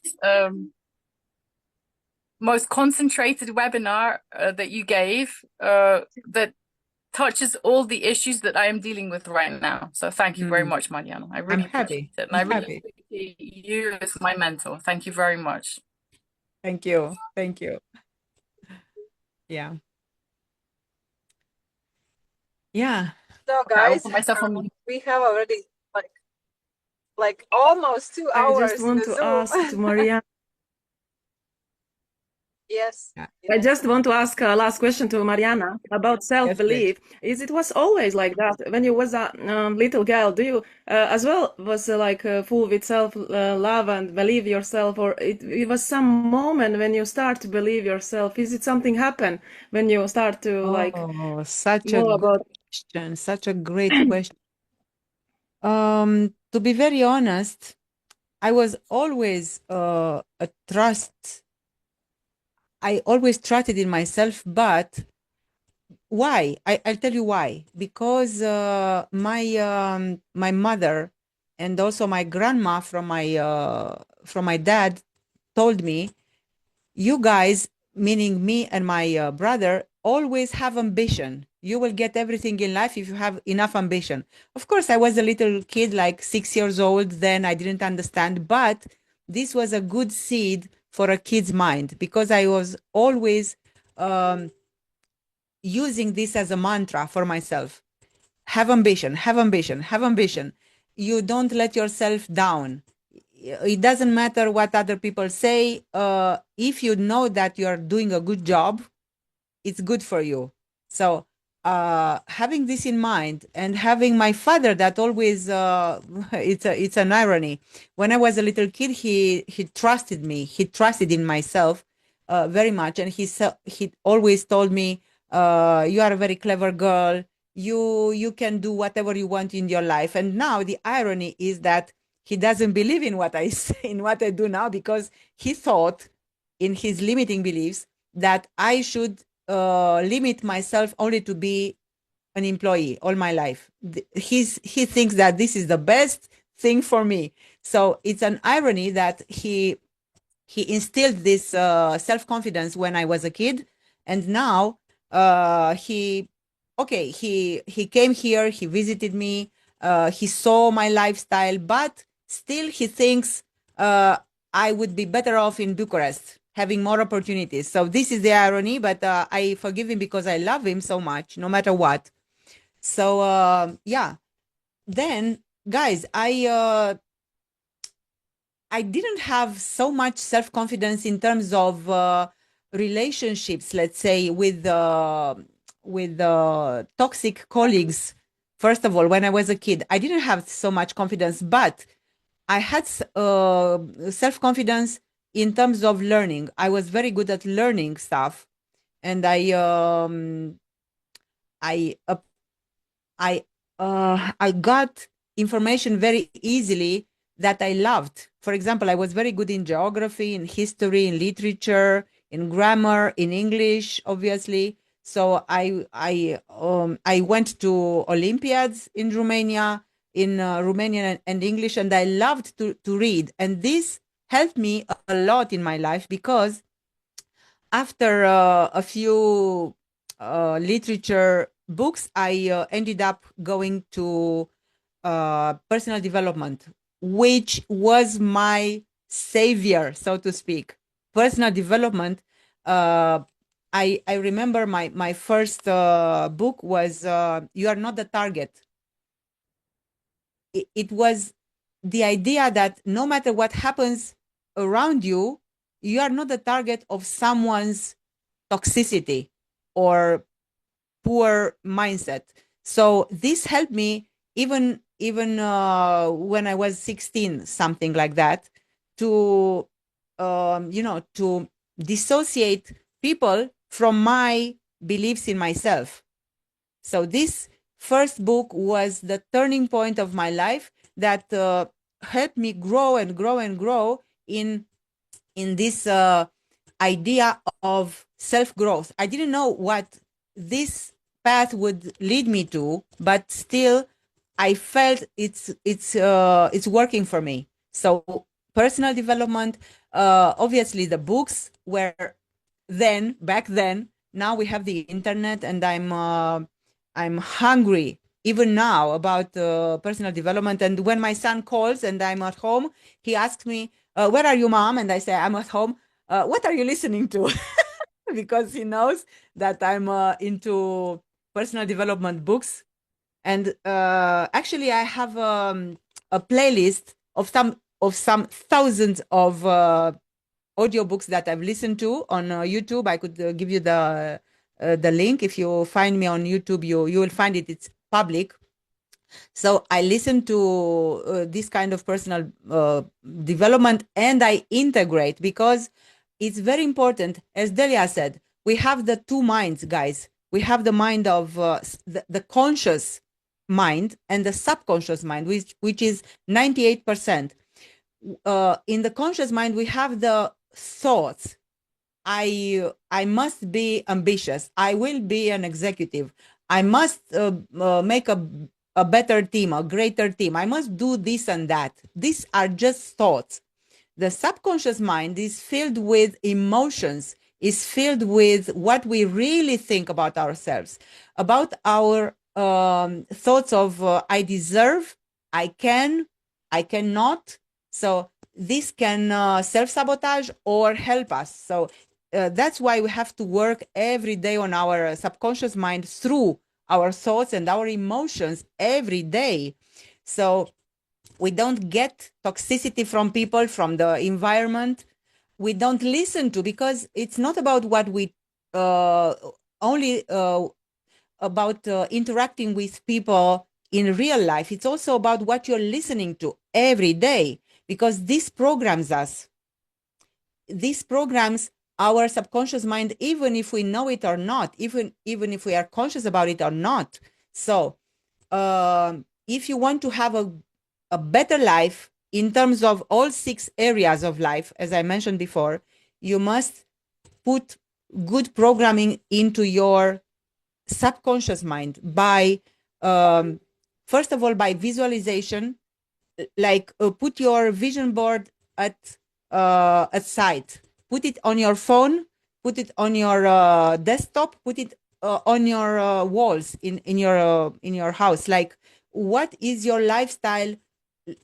E: most concentrated webinar that you gave that touches all the issues that I am dealing with right now. So thank you very much, Mariana. I really appreciate it. And I really appreciate you as my mentor. Thank you very much.
B: Thank you. Thank you. Yeah. Yeah.
A: So
E: Okay, I will
A: guys,
E: put myself on mute.
A: we have already like almost 2 hours.
D: I just want to ask to Mariana.
A: Yes.
D: I just want to ask a last question to Mariana about self-belief. Is it was always like that when you was a little girl? Do you as well was like full with self-love and believe yourself, or it was some moment when you start to believe yourself? Is it something happen when you start to like?
B: Oh, such
D: know
B: a
D: about
B: question, such a great question. To be very honest, I was always a trust. I always trusted in myself, but why? I'll tell you why. Because my mother and also my grandma from my dad told me, you guys, meaning me and my brother, always have ambition. You will get everything in life if you have enough ambition. Of course, I was a little kid, like 6 years old. Then I didn't understand, but this was a good seed for a kid's mind because I was always using this as a mantra for myself. Have ambition, have ambition, have ambition. You don't let yourself down. It doesn't matter what other people say. If you know that you are doing a good job, it's good for you. So having this in mind and having my father that always it's an irony. When I was a little kid, he trusted me. He trusted in myself very much, and he always told me, "You are a very clever girl. You can do whatever you want in your life." And now the irony is that he doesn't believe in what I say, in what I do now, because he thought in his limiting beliefs that I should limit myself only to be an employee all my life. He thinks that this is the best thing for me. So it's an irony that he instilled this self-confidence when I was a kid, and now he came here, he visited me, he saw my lifestyle, but still he thinks I would be better off in Bucharest, having more opportunities. So this is the irony, but I forgive him because I love him so much, no matter what. So yeah. Then, guys, I didn't have so much self-confidence in terms of relationships, let's say, with toxic colleagues. First of all, when I was a kid, I didn't have so much confidence, but I had self-confidence in terms of learning. I was very good at learning stuff, and I got information very easily that I loved. For example, I was very good in geography, in history, in literature, in grammar, in English, obviously. So I went to Olympiads in Romania, in Romanian and English, and I loved to read. And this helped me a lot in my life, because after a few literature books, I ended up going to personal development, which was my savior, so to speak. Personal development. I remember my first book was "You Are Not the Target." It was the idea that no matter what happens around you, you are not the target of someone's toxicity or poor mindset. So this helped me even when I was 16, something like that, to to dissociate people from my beliefs in myself. So this first book was the turning point of my life that helped me grow and grow and grow in this idea of self-growth. I didn't know what this path would lead me to, but still I felt it's working for me. So personal development, obviously the books were back then. Now we have the internet, and I'm hungry even now about personal development. And when my son calls and I'm at home, he asks me, "Where are you, Mom?" And I say, "I'm at home." What are you listening to? Because he knows that I'm into personal development books. And actually, I have a playlist of some thousands of audiobooks that I've listened to on YouTube. I could give you the link. If you find me on YouTube, you will find it. It's public. So I listen to this kind of personal development, and I integrate, because it's very important. As Delia said, we have the two minds, guys. We have the mind of the conscious mind and the subconscious mind, which is 98%. In the conscious mind, we have the thoughts. I must be ambitious. I will be an executive. I must make a better team, a greater team. I must do this and that. These are just thoughts. The subconscious mind is filled with emotions, is filled with what we really think about ourselves, about our thoughts of I deserve, I can, I cannot. So this can self-sabotage or help us. So that's why we have to work every day on our subconscious mind through our thoughts and our emotions every day. So we don't get toxicity from people, from the environment. We don't listen to, because it's not about what we only about interacting with people in real life. It's also about what you're listening to every day, because this programs us. This programs our subconscious mind, even if we know it or not, even if we are conscious about it or not. So if you want to have a better life in terms of all 6 areas of life, as I mentioned before, you must put good programming into your subconscious mind by, first of all, by visualization. Like put your vision board at site. Put it on your phone, put it on your desktop, put it on your walls in your house. Like, what is your lifestyle?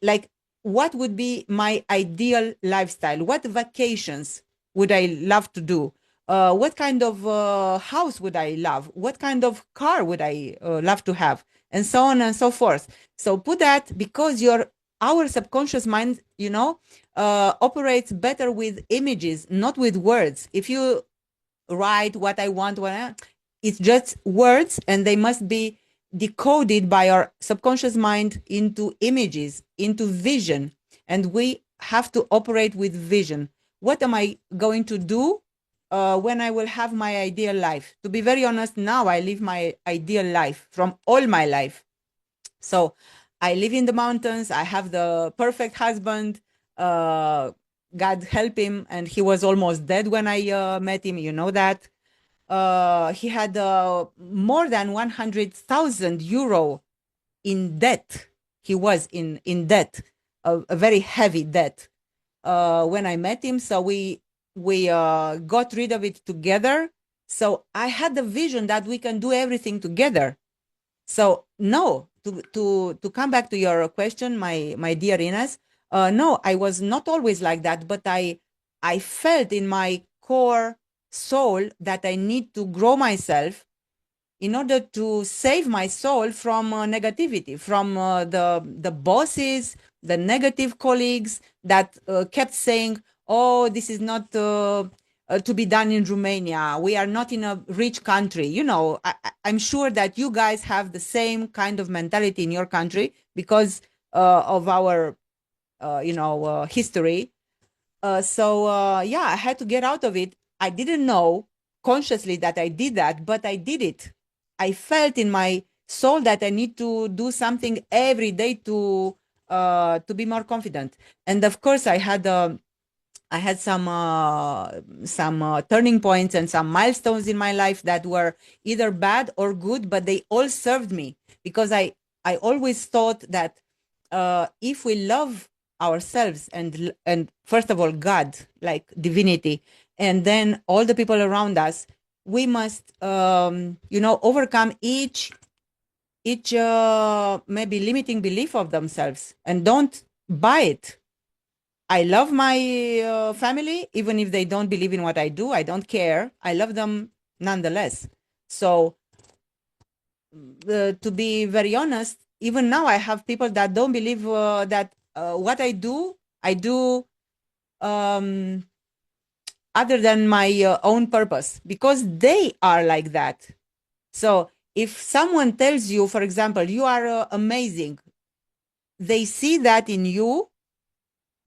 B: Like, what would be my ideal lifestyle? What vacations would I love to do? What kind of house would I love? What kind of car would I love to have? And so on and so forth. So put that, because our subconscious mind, operates better with images, not with words. If you write what I want, it's just words, and they must be decoded by our subconscious mind into images, into vision. And we have to operate with vision. what am I going to do when I will have my ideal life? To be very honest, now I live my ideal life from all my life. So I live in the mountains. I have the perfect husband. God help him. And he was almost dead when I met him. You know that. He had more than 100,000 euro in debt. He was in debt, a very heavy debt when I met him. So we got rid of it together. So I had the vision that we can do everything together. So no, to come back to your question, my dear Ines, no, I was not always like that, but I felt in my core soul that I need to grow myself in order to save my soul from negativity, from the bosses, the negative colleagues that kept saying, "Oh, this is not to be done in Romania. We are not in a rich country." You know, I'm sure that you guys have the same kind of mentality in your country because of our, history. Yeah, I had to get out of it. I didn't know consciously that I did that, but I did it. I felt in my soul that I need to do something every day to be more confident. And of course, I had some turning points and some milestones in my life that were either bad or good, but they all served me because I always thought that if we love ourselves and first of all God, like divinity, and then all the people around us, we must overcome each maybe limiting belief of themselves and don't buy it. I love my family, even if they don't believe in what I do. I don't care. I love them nonetheless. So, to be very honest, even now I have people that don't believe that what I do um, other than my own purpose, because they are like that. So if someone tells you, for example, you are amazing, they see that in you,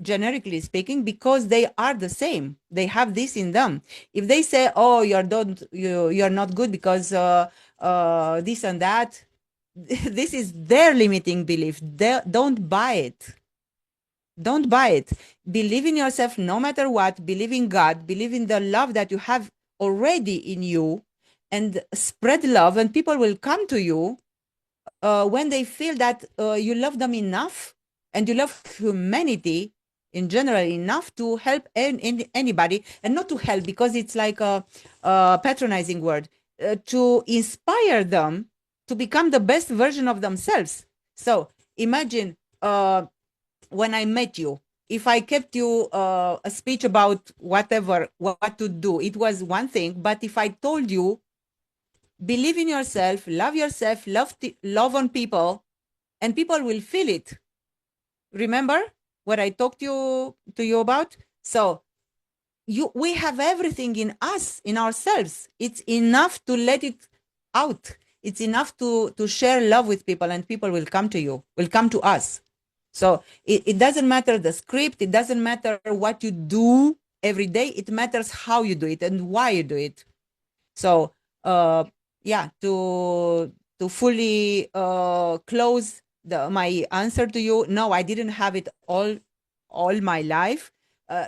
B: generically speaking, because they are the same. They have this in them. If they say, "Oh, you're not good because this and that," this is their limiting belief. Don't buy it. Don't buy it. Believe in yourself no matter what. Believe in God. Believe in the love that you have already in you, and spread love, and people will come to you when they feel that you love them enough and you love humanity in general enough to help anybody, and not to help because it's like a patronizing word, to inspire them to become the best version of themselves. So imagine when I met you, if I kept you a speech about whatever, what to do, it was one thing. But if I told you, believe in yourself, love on people, and people will feel it. Remember what I talked to you about? So we have everything in us, in ourselves. It's enough to let it out. It's enough to share love with people, and people will come to you, will come to us. So it doesn't matter the script. It doesn't matter what you do every day. It matters how you do it and why you do it. So yeah, to fully close my answer to you, no, I didn't have it all my life.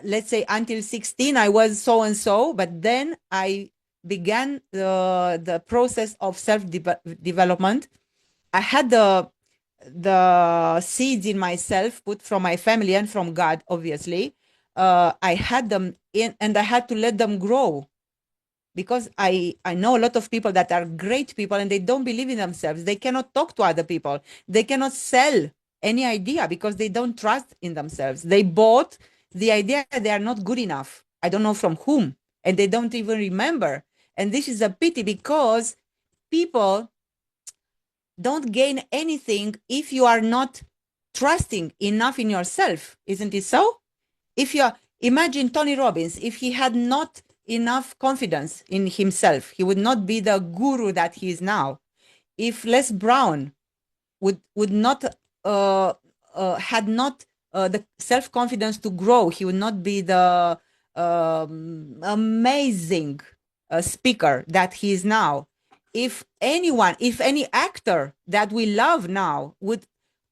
B: Let's say until 16, I was so and so, but then I began the process of self-development. I had the seeds in myself put from my family and from God, obviously. I had them in, and I had to let them grow, because I know a lot of people that are great people and they don't believe in themselves. They cannot talk to other people. They cannot sell any idea because they don't trust in themselves. They bought the idea that they are not good enough. I don't know from whom, and they don't even remember. And this is a pity, because people don't gain anything if you are not trusting enough in yourself. Isn't it so? If you imagine Tony Robbins, if he had not enough confidence in himself, he would not be the guru that he is now. If Les Brown would not had not the self-confidence to grow, he would not be the amazing speaker that he is now, if any actor that we love now would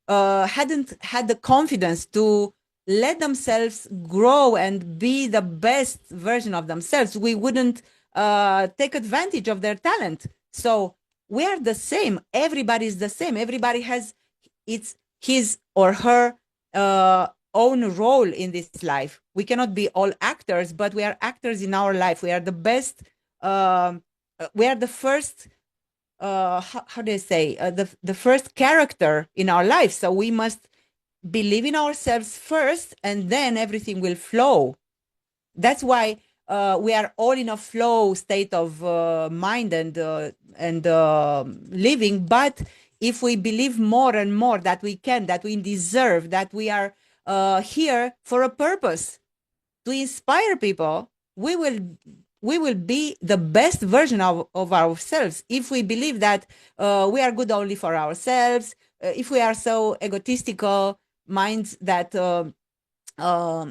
B: hadn't had the confidence to let themselves grow and be the best version of themselves, we wouldn't take advantage of their talent. So we are the same. Everybody is the same. Everybody has his or her own role in this life. We cannot be all actors, but we are actors in our life. We are the best. We are the first. How do I say? The first character in our life. So we must believe in ourselves first, and then everything will flow. That's why we are all in a flow state of mind and living. But if we believe more and more that we can, that we deserve, that we are here for a purpose to inspire people, we will be the best version of ourselves. If we believe that we are good only for ourselves, if we are so egotistical minds that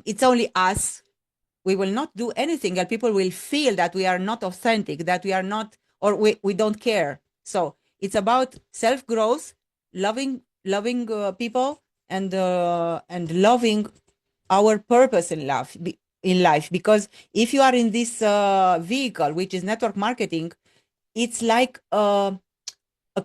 B: it's only us, we will not do anything, and people will feel that we are not authentic, that we are not, or we don't care. So it's about self-growth, loving people, and loving our purpose in life. Because if you are in this vehicle, which is network marketing, it's like a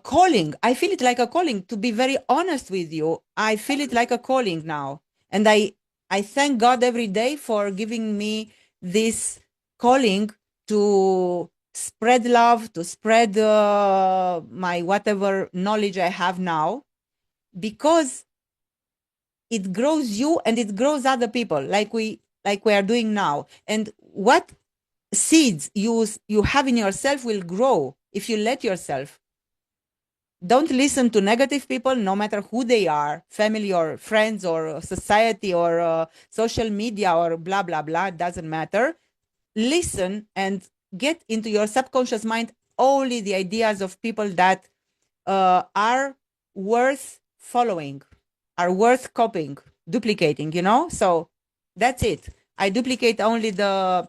B: calling. I feel it like a calling. To be very honest with you, I feel it like a calling now, and I thank God every day for giving me this calling to spread love, to spread my whatever knowledge I have now, because it grows you and it grows other people, like we are doing now. And what seeds you have in yourself will grow if you let yourself. Don't listen to negative people, no matter who they are, family or friends or society or social media or blah, blah, blah. It doesn't matter. Listen and get into your subconscious mind only the ideas of people that are worth following, are worth copying, duplicating, So that's it. I duplicate only the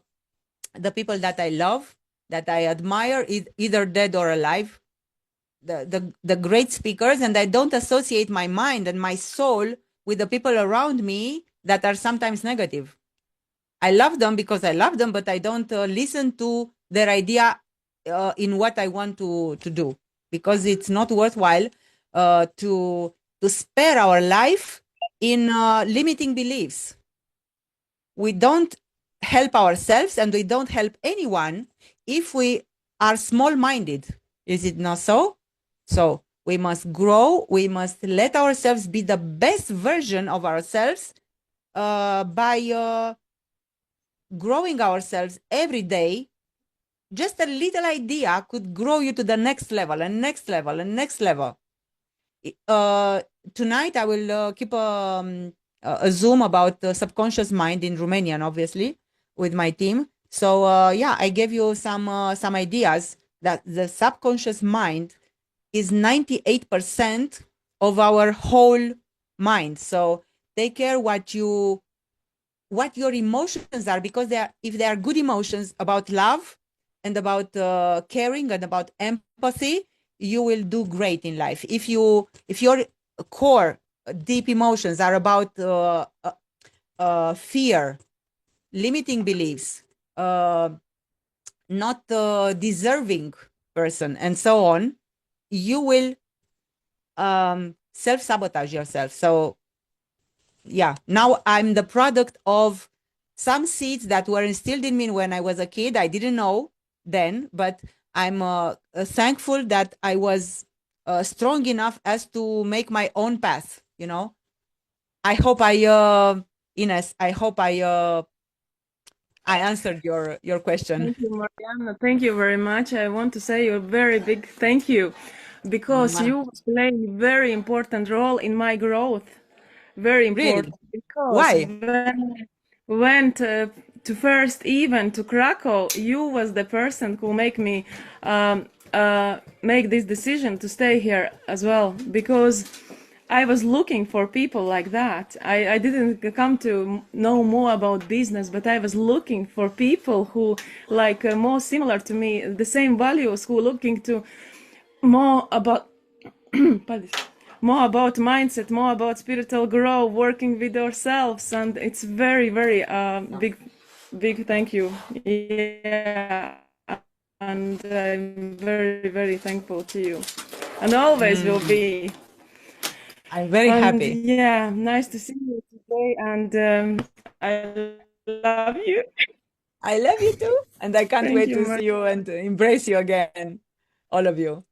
B: people that I love, that I admire, either dead or alive. The great speakers, and I don't associate my mind and my soul with the people around me that are sometimes negative. I love them because I love them, but I don't listen to their idea in what I want to do, because it's not worthwhile to spare our life in limiting beliefs. We don't help ourselves and we don't help anyone if we are small-minded. Is it not so? So we must grow. We must let ourselves be the best version of ourselves by growing ourselves every day. Just a little idea could grow you to the next level and next level and next level. Tonight I will keep a Zoom about the subconscious mind in Romanian, obviously, with my team. So yeah, I gave you some ideas that the subconscious mind is 98% of our whole mind. So take care what your emotions are, because if they are good emotions about love and about caring and about empathy, you will do great in life. If your core deep emotions are about fear, limiting beliefs, not deserving person, and so on, you will self-sabotage yourself. So yeah, now I'm the product of some seeds that were instilled in me when I was a kid. I didn't know then, but I'm thankful that I was strong enough as to make my own path, I hope Ines, I hope I answered your question.
D: Thank you, Mariana. Thank you very much. I want to say a very big thank you, because you play a very important role in my growth. Very important.
B: Really?
D: Because
B: Why?
D: when I went to first event to Krakow, you was the person who make me make this decision to stay here as well, because I was looking for people like that. I didn't come to know more about business, but I was looking for people who like more similar to me, the same values, who looking to more about pardon, more about mindset, more about spiritual growth, working with ourselves, and it's very, very big thank you. Yeah, and I'm very, very thankful to you, and always will be.
B: I'm very
D: And
B: happy.
D: yeah, nice to see you today, and I love you.
B: I love you too, and I can't
D: Thank
B: wait
D: you,
B: to
D: Mar-
B: see you and to embrace you again, all of you.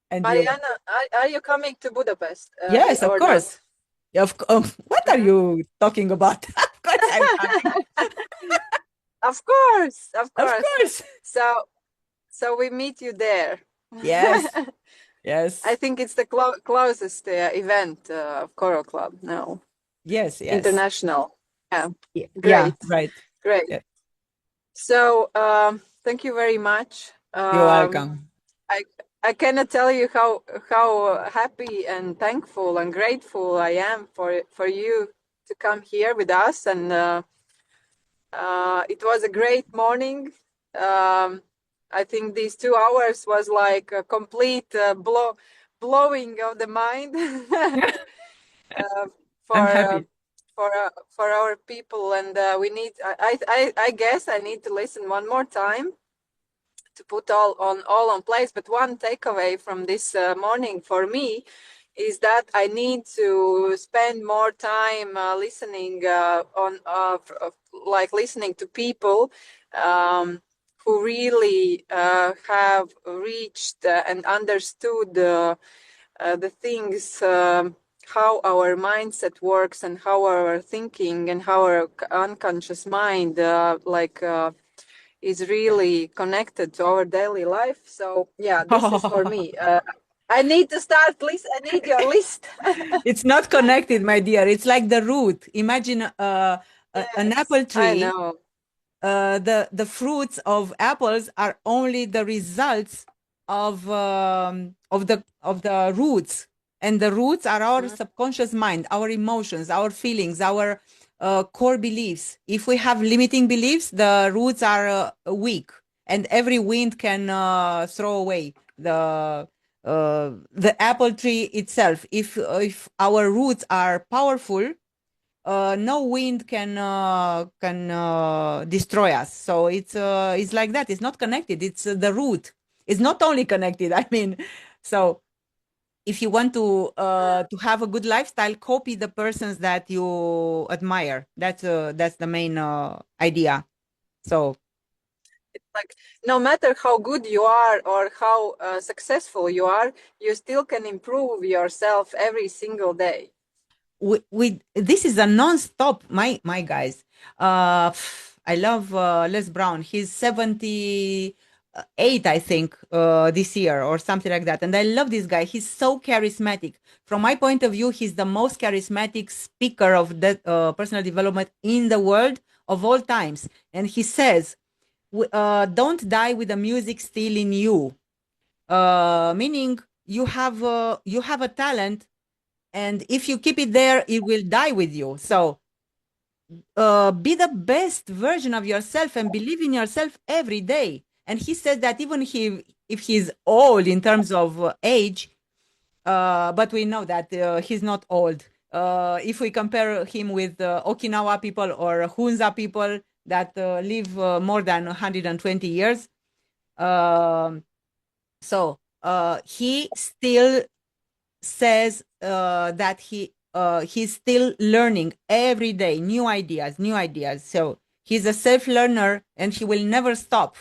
B: And you.
A: Mariana, are you coming to Budapest?
B: Yes, of
A: Or
B: course. What are
A: Mhm.
B: you talking about? Of course I'm coming.
A: not? Of course, of
B: Of
A: course.
B: course.
A: So we meet you there.
B: Yes. Yes.
A: I think it's the closest event of Choral Club now,
B: Yes. Yes.
A: international. Yeah,
B: Yeah,
A: great,
B: right.
A: great.
B: Yeah.
A: So thank you very much.
B: You're welcome.
A: I cannot tell you how happy and thankful and grateful I am for you to come here with us, and it was a great morning. I think these 2 hours was like a complete blowing of the mind
B: I'm
A: for
B: happy.
A: for our people, and we need. I guess I need to listen one more time to put all on place. But one takeaway from this morning for me is that I need to spend more time listening like listening to people who really have reached and understood the things, how our mindset works and how our thinking and how our unconscious mind is really connected to our daily life. So yeah, this is for me. I need to start list. I need your list.
B: It's not connected, my dear. It's like the root. Imagine an
A: Yes,
B: apple
A: I
B: tree.
A: know.
B: The fruits of apples are only the results of the roots, and the roots are our
A: Mhm.
B: subconscious mind, our emotions, our feelings, our core beliefs. If we have limiting beliefs, the roots are weak, and every wind can throw away the apple tree itself. If our roots are powerful, no wind can destroy us. So it's like that. It's not connected. It's the root. It's not only connected. I mean, so if you want to have a good lifestyle, copy the persons that you admire. That's the main idea. So
A: It's like no matter how good you are or how successful you are, you still can improve yourself every single day.
B: we this is a non-stop, my guys. I love Les Brown. He's 78, I think, this year or something like that, and I love this guy. He's so charismatic. From my point of view, he's the most charismatic speaker of that personal development in the world of all times. And he says, don't die with the music still in you, meaning you have a talent, and if you keep it there, it will die with you. So be the best version of yourself and believe in yourself every day. And he says that even if he's old in terms of age, but we know that he's not old. If we compare him with Okinawa people or Hunza people that live more than 120 years, so he still says that he's still learning every day, new ideas. So he's a self-learner and he will never stop.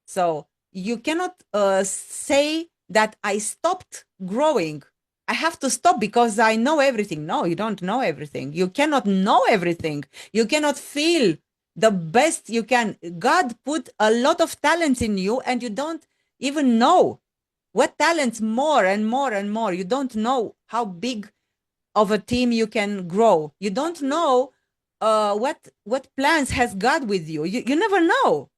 B: So you cannot say that I stopped growing. I have to stop because I know everything. No, you don't know everything. You cannot know everything. You cannot feel the best you can. God put a lot of talents in you and you don't even know what talents more and more and more. You don't know how big of a team you can grow. You don't know what plans has God with you. You never know.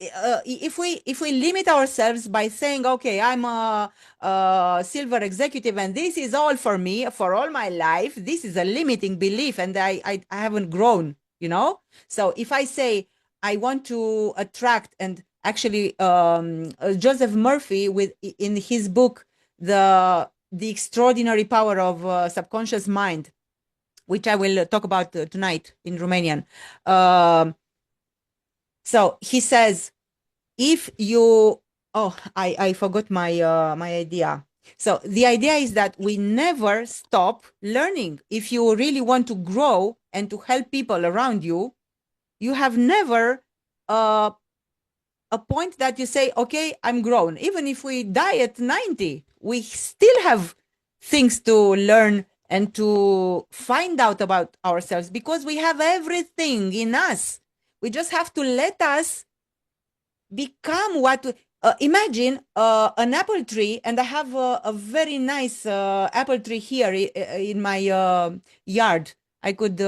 B: if we limit ourselves by saying, okay, I'm a silver executive and this is all for me for all my life, this is a limiting belief, and I haven't grown, you know. So if I say I want to attract, and actually Joseph Murphy in his book the extraordinary power of subconscious mind, which I will talk about tonight in Romanian. So he says, if you, I forgot my my idea. So the idea is that we never stop learning. If you really want to grow and to help people around you, you have never a point that you say, okay, I'm grown. Even if we die at 90, we still have things to learn and to find out about ourselves, because we have everything in us. We just have to let us become what imagine an apple tree, and I have a very nice apple tree here in my yard. I could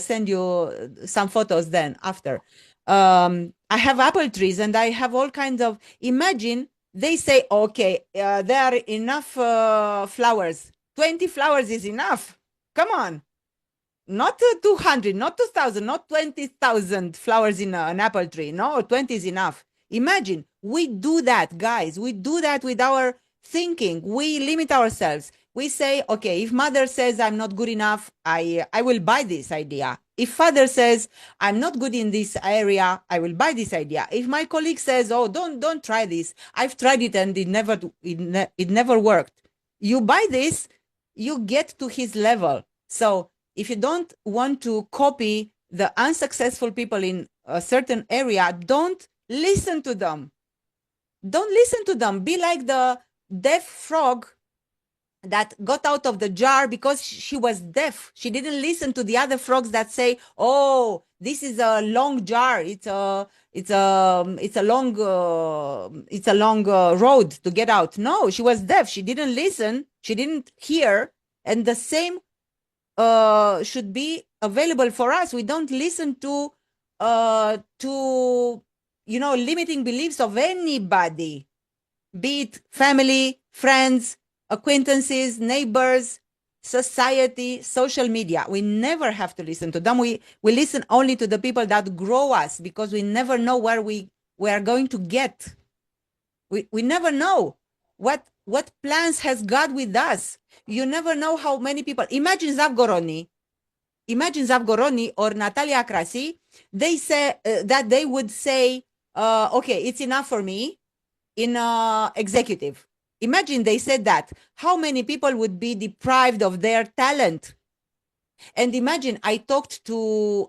B: send you some photos then after. I have apple trees and I have all kinds of, imagine they say, okay, there are enough flowers. 20 flowers is enough. Come on. Not 200, not 2,000, not 20,000 flowers in an apple tree. No, 20 is enough. Imagine, we do that, guys. We do that with our thinking. We limit ourselves. We say, okay, if mother says I'm not good enough, I will buy this idea. If father says I'm not good in this area, I will buy this idea. If my colleague says, oh, don't try this, I've tried it and it never worked. You buy this, you get to his level. So if you don't want to copy the unsuccessful people in a certain area, don't listen to them. Don't listen to them. Be like the deaf frog that got out of the jar because she was deaf. She didn't listen to the other frogs that say, oh, this is a long jar. It's a long road to get out. No, she was deaf. She didn't listen. She didn't hear. And the same should be available for us. We don't listen to limiting beliefs of anybody, be it family, friends, acquaintances, neighbors, society, social media. We never have to listen to them. We listen only to the people that grow us, because we never know where we are going to get. We never know what plans has God with us. You never know how many people. Imagine Zavgoroni or Natalia Akrasi. They say that they would say, okay, it's enough for me in executive. Imagine they said that. How many people would be deprived of their talent? And imagine I talked to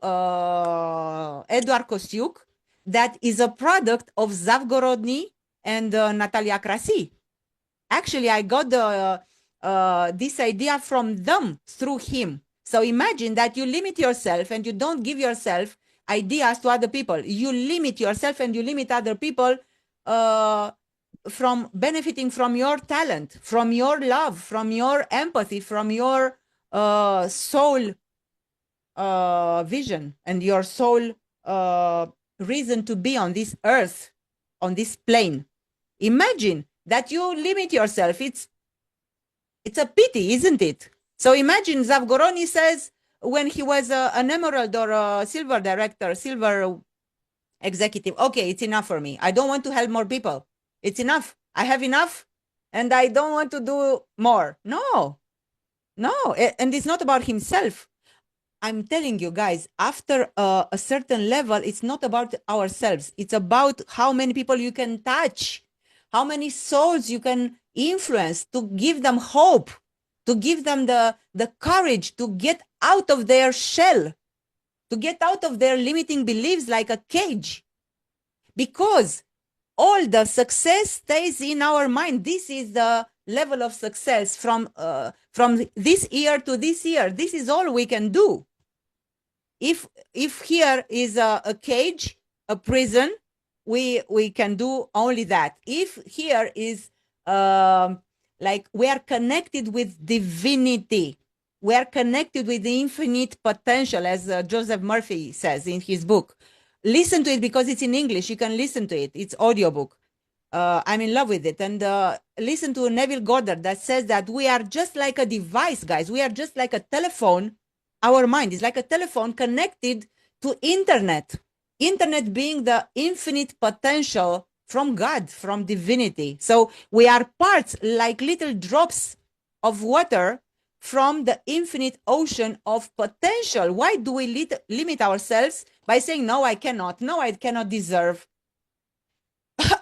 B: Eduard Kostiuk, that is a product of Zavgorodny and Natalia Krasi. Actually, I got this idea from them through him. So imagine that you limit yourself and you don't give yourself ideas to other people. You limit yourself and you limit other people from benefiting from your talent, from your love, from your empathy, from your soul vision and your soul reason to be on this earth, on this plane. Imagine that you limit yourself. It's a pity, isn't it? So imagine Zavgoroni says, when he was an emerald or a silver director, silver executive, okay, it's enough for me. I don't want to help more people. It's enough. I have enough and I don't want to do more. No. And it's not about himself. I'm telling you guys, after a certain level, it's not about ourselves. It's about how many people you can touch, how many souls you can influence, to give them hope, to give them the courage to get out of their shell, to get out of their limiting beliefs like a cage. Because all the success stays in our mind. This is the level of success from this year to this year. This is all we can do. If here is a cage, a prison, we can do only that. If here is like we are connected with divinity, we are connected with the infinite potential, as Joseph Murphy says in his book. listen to it because it's in English. You can listen to it. It's audiobook. I'm in love with it. And listen to Neville Goddard that says that we are just like a device, guys. We are just like a telephone. Our mind is like a telephone connected to internet. Internet being the infinite potential from God, from divinity. So we are parts, like little drops of water from the infinite ocean of potential. Why do we limit ourselves by saying, no, I cannot, no, I cannot deserve?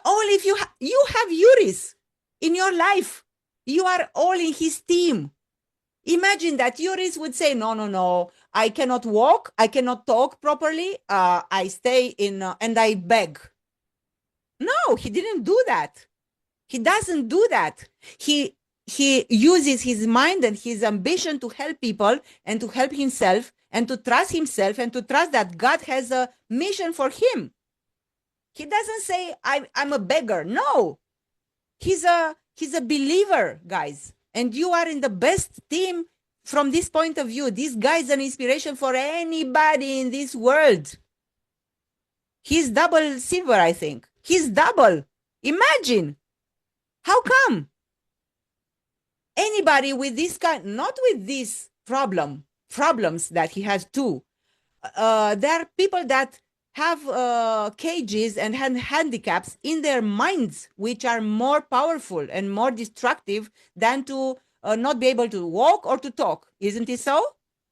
B: Only if you have Uris in your life. You are all in his team. Imagine that Uris would say, no, I cannot walk, I cannot talk properly, I stay in, and I beg. No, he didn't do that. He doesn't do that. He uses his mind and his ambition to help people and to help himself and to trust himself and to trust that God has a mission for him. He doesn't say, I'm a beggar. No, he's a believer, guys. And you are in the best team from this point of view. This guy is an inspiration for anybody in this world. He's double silver, I think. He's double. Imagine. How come? Anybody with this kind, not with these problems that he has too. There are people that have cages and handicaps in their minds, which are more powerful and more destructive than to not be able to walk or to talk. Isn't it so?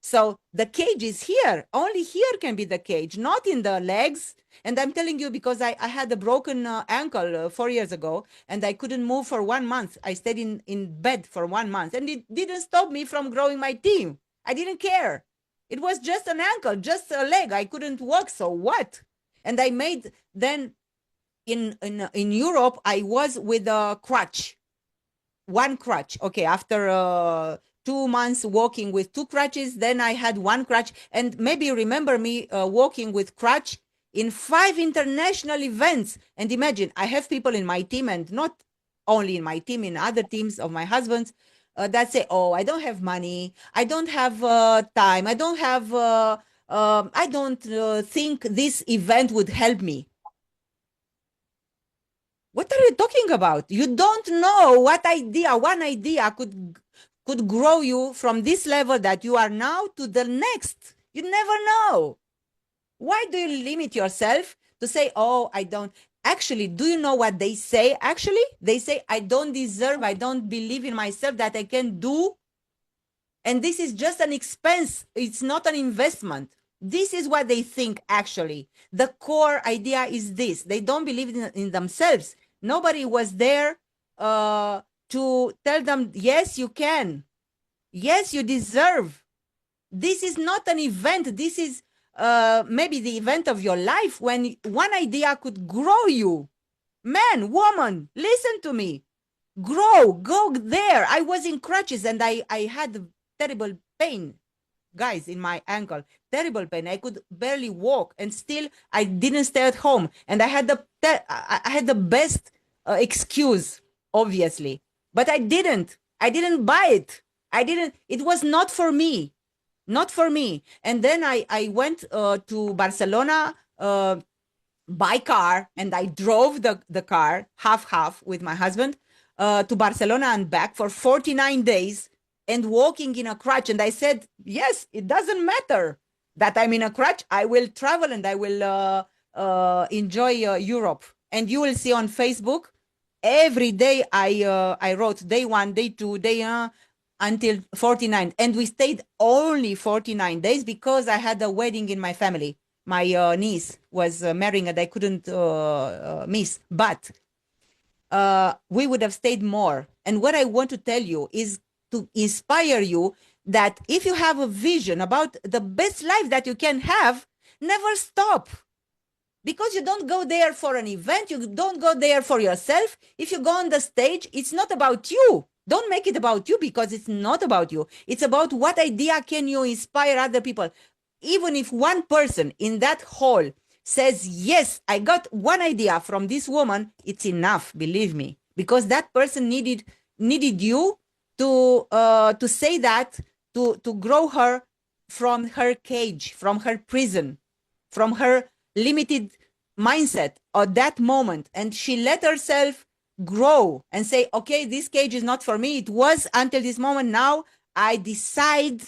B: So the cage is here. Only here can be the cage, not in the legs. And I'm telling you, because I had a broken ankle 4 years ago, and I couldn't move for 1 month. I stayed in bed for 1 month, and it didn't stop me from growing my team. I didn't care. It was just an ankle, just a leg. I couldn't walk, so what? And I made, then in Europe, I was with a crutch. One crutch. Okay, after 2 months walking with 2 crutches, then I had 1 crutch. And maybe remember me walking with crutch in 5 international events. And imagine, I have people in my team, and not only in my team, in other teams of my husband's, that say, oh, I don't have money, I don't have time, I don't have, I don't think this event would help me. What are you talking about? You don't know what idea, one idea could grow you from this level that you are now to the next. You never know. Why do you limit yourself to say, oh, I don't? Actually, do you know what they say? Actually, they say, I don't deserve, I don't believe in myself that I can do. And this is just an expense. It's not an investment. This is what they think, actually. The core idea is this. They don't believe in themselves. Nobody was there to tell them, yes, you can. Yes, you deserve. This is not an event. This is maybe the event of your life when one idea could grow you. Man, woman, listen to me. Grow, go there. I was in crutches and I had terrible pain, guys, in my ankle. Terrible pain. I could barely walk, and still I didn't stay at home. And I had the best excuse, obviously, but I didn't buy it. It was not for me. Not for me. And then I went to Barcelona by car, and I drove the car half with my husband to Barcelona and back for 49 days and walking in a crutch. And I said, yes, it doesn't matter that I'm in a crutch. I will travel and I will enjoy Europe. And you will see on Facebook, every day I wrote day 1, day 2, day until 49. And we stayed only 49 days because I had a wedding in my family. My niece was marrying and I couldn't miss. But we would have stayed more. And what I want to tell you is to inspire you that if you have a vision about the best life that you can have, never stop. Because you don't go there for an event, you don't go there for yourself. If you go on the stage, it's not about you. Don't make it about you, because it's not about you. It's about what idea can you inspire other people. Even if one person in that hall says, yes, I got one idea from this woman, it's enough, believe me. Because that person needed you to say that, to grow her from her cage, from her prison, from her limited mindset at that moment, and she let herself grow and say, okay, this cage is not for me. It was until this moment. Now I decide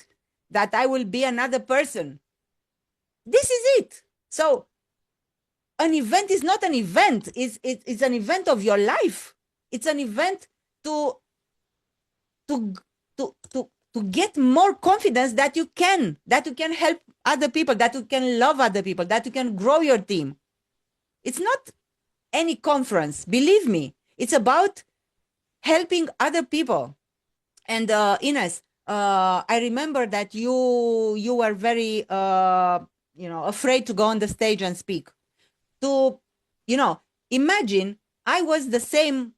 B: that I will be another person. This is it. So an event is not an event. It's an event of your life. It's an event to get more confidence that you can help other people, that you can love other people, that you can grow your team. It's not any conference, believe me. It's about helping other people. And Ines, I remember that you were very afraid to go on the stage and speak. Imagine I was the same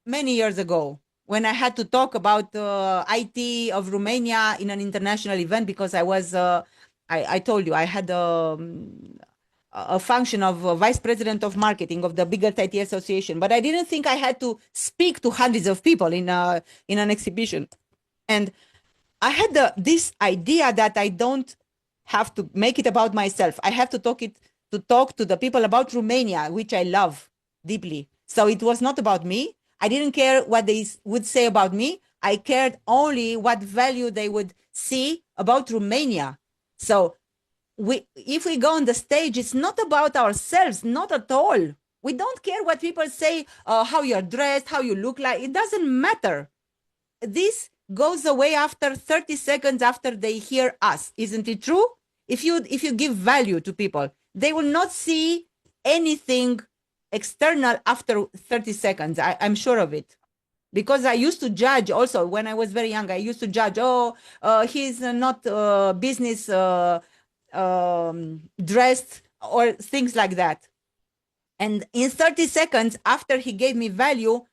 B: many years ago when I had to talk about IT of Romania in an international event, because I was, I told you, I had a function of vice president of marketing of the biggest IT association, but I didn't think I had to speak to hundreds of people in an exhibition. And I had this idea that I don't have to make it about myself. I have to talk to the people about Romania, which I love deeply. So it was not about me. I didn't care what they would say about me. I cared only what value they would see about Romania. So if we go on the stage, it's not about ourselves, not at all. We don't care what people say, how you're dressed, how you look like. It doesn't matter. This goes away after 30 seconds after they hear us. Isn't it true? If you give value to people, they will not see anything external after 30 seconds. I'm sure of it. Because I used to judge also when I was very young. I used to judge, he's not business dressed or things like that. And in 30 seconds after he gave me value,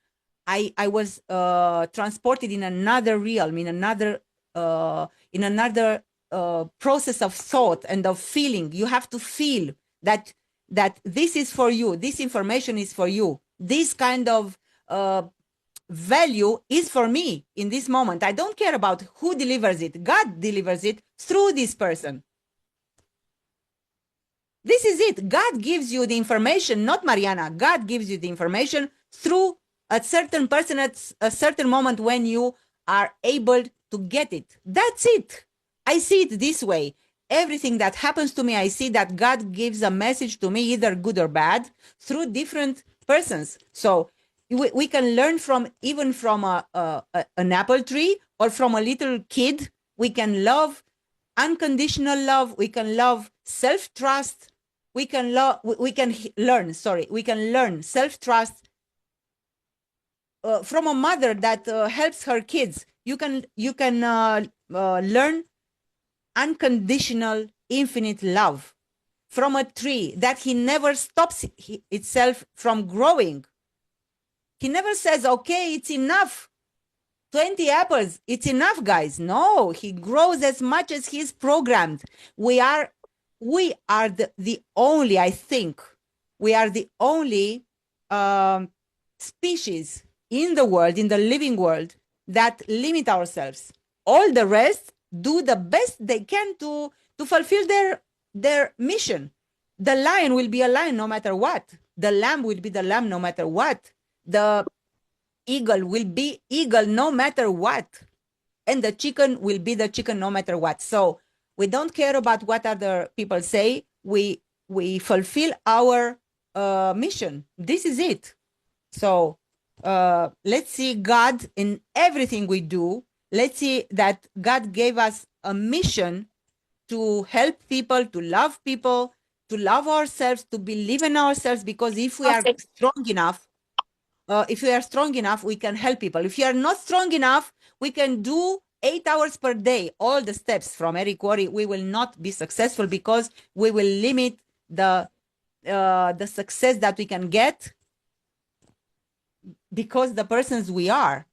B: I was transported in another realm, in another process of thought and of feeling. You have to feel that this is for you. This information is for you. This kind of value is for me in this moment. I don't care about who delivers it. God delivers it through this person. This is it. God gives you the information, not Mariana. God gives you the information through a certain person at a certain moment when you are able to get it. That's it. I see it this way. Everything that happens to me, I see that God gives a message to me, either good or bad, through different persons. So we can learn even from an apple tree or from a little kid. We can love unconditional love. We can love self-trust. We can learn self-trust from a mother that helps her kids. You can learn unconditional, infinite love from a tree that he never stops itself from growing. He never says, okay, it's enough. 20 apples, it's enough, guys. No, he grows as much as he's programmed. We are the only, I think, we are the only species in the world, in the living world, that limit ourselves. All the rest do the best they can to fulfill their mission. The lion will be a lion no matter what. The lamb will be the lamb no matter what. The eagle will be eagle no matter what. And the chicken will be the chicken no matter what. So we don't care about what other people say. We fulfill our mission. This is it. So let's see God in everything we do. Let's see that God gave us a mission to help people, to love people, to love ourselves, to believe in ourselves, because if we are strong enough, we can help people. If you are not strong enough, we can do 8 hours per day, all the steps from Eric Worre. We will not be successful because we will limit the success that we can get because the persons we are.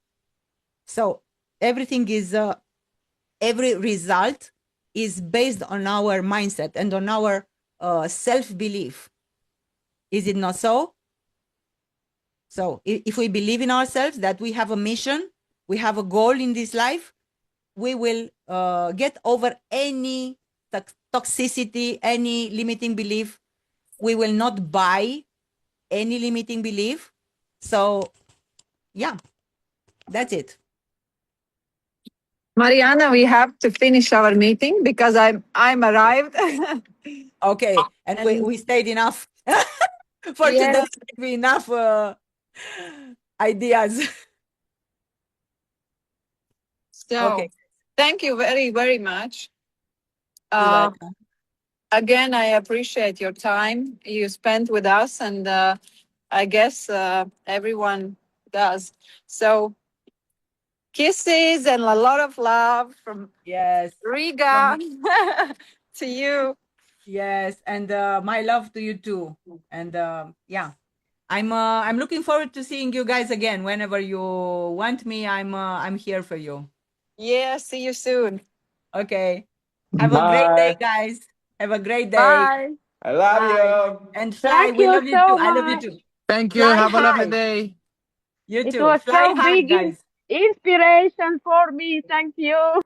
B: So everything is, every result is based on our mindset and on our self-belief. Is it not so? So if we believe in ourselves that we have a mission, we have a goal in this life, we will get over any toxicity, any limiting belief we will not buy any limiting belief. So yeah, that's it.
A: Mariana, we have to finish our meeting because I'm arrived.
B: Okay, and we stayed enough for
A: Yes.
B: today. Maybe enough ideas.
A: So
B: Okay.
A: thank you very, very much.
B: You're welcome.
A: Again, I appreciate your time you spent with us, and I guess everyone does. So kisses and a lot of love from
B: Yes.
A: Riga to you.
B: Yes, and my love to you too. And yeah, I'm looking forward to seeing you guys again whenever you want me. I'm here for you.
A: Yeah, see you soon.
B: Okay. Have a great day,
C: Bye.
B: guys. Have a great day.
A: Bye.
C: I love
A: Bye.
C: you.
B: And fly.
G: Thank
B: We
G: you
B: love you
G: so
B: too. I love you
G: much.
B: too.
C: Thank you.
B: Fly
C: Have a lovely
B: high.
C: day.
B: You
G: It
B: too.
G: was
B: Fly
G: so
B: hard,
G: big
B: guys.
G: inspiration for me. Thank you.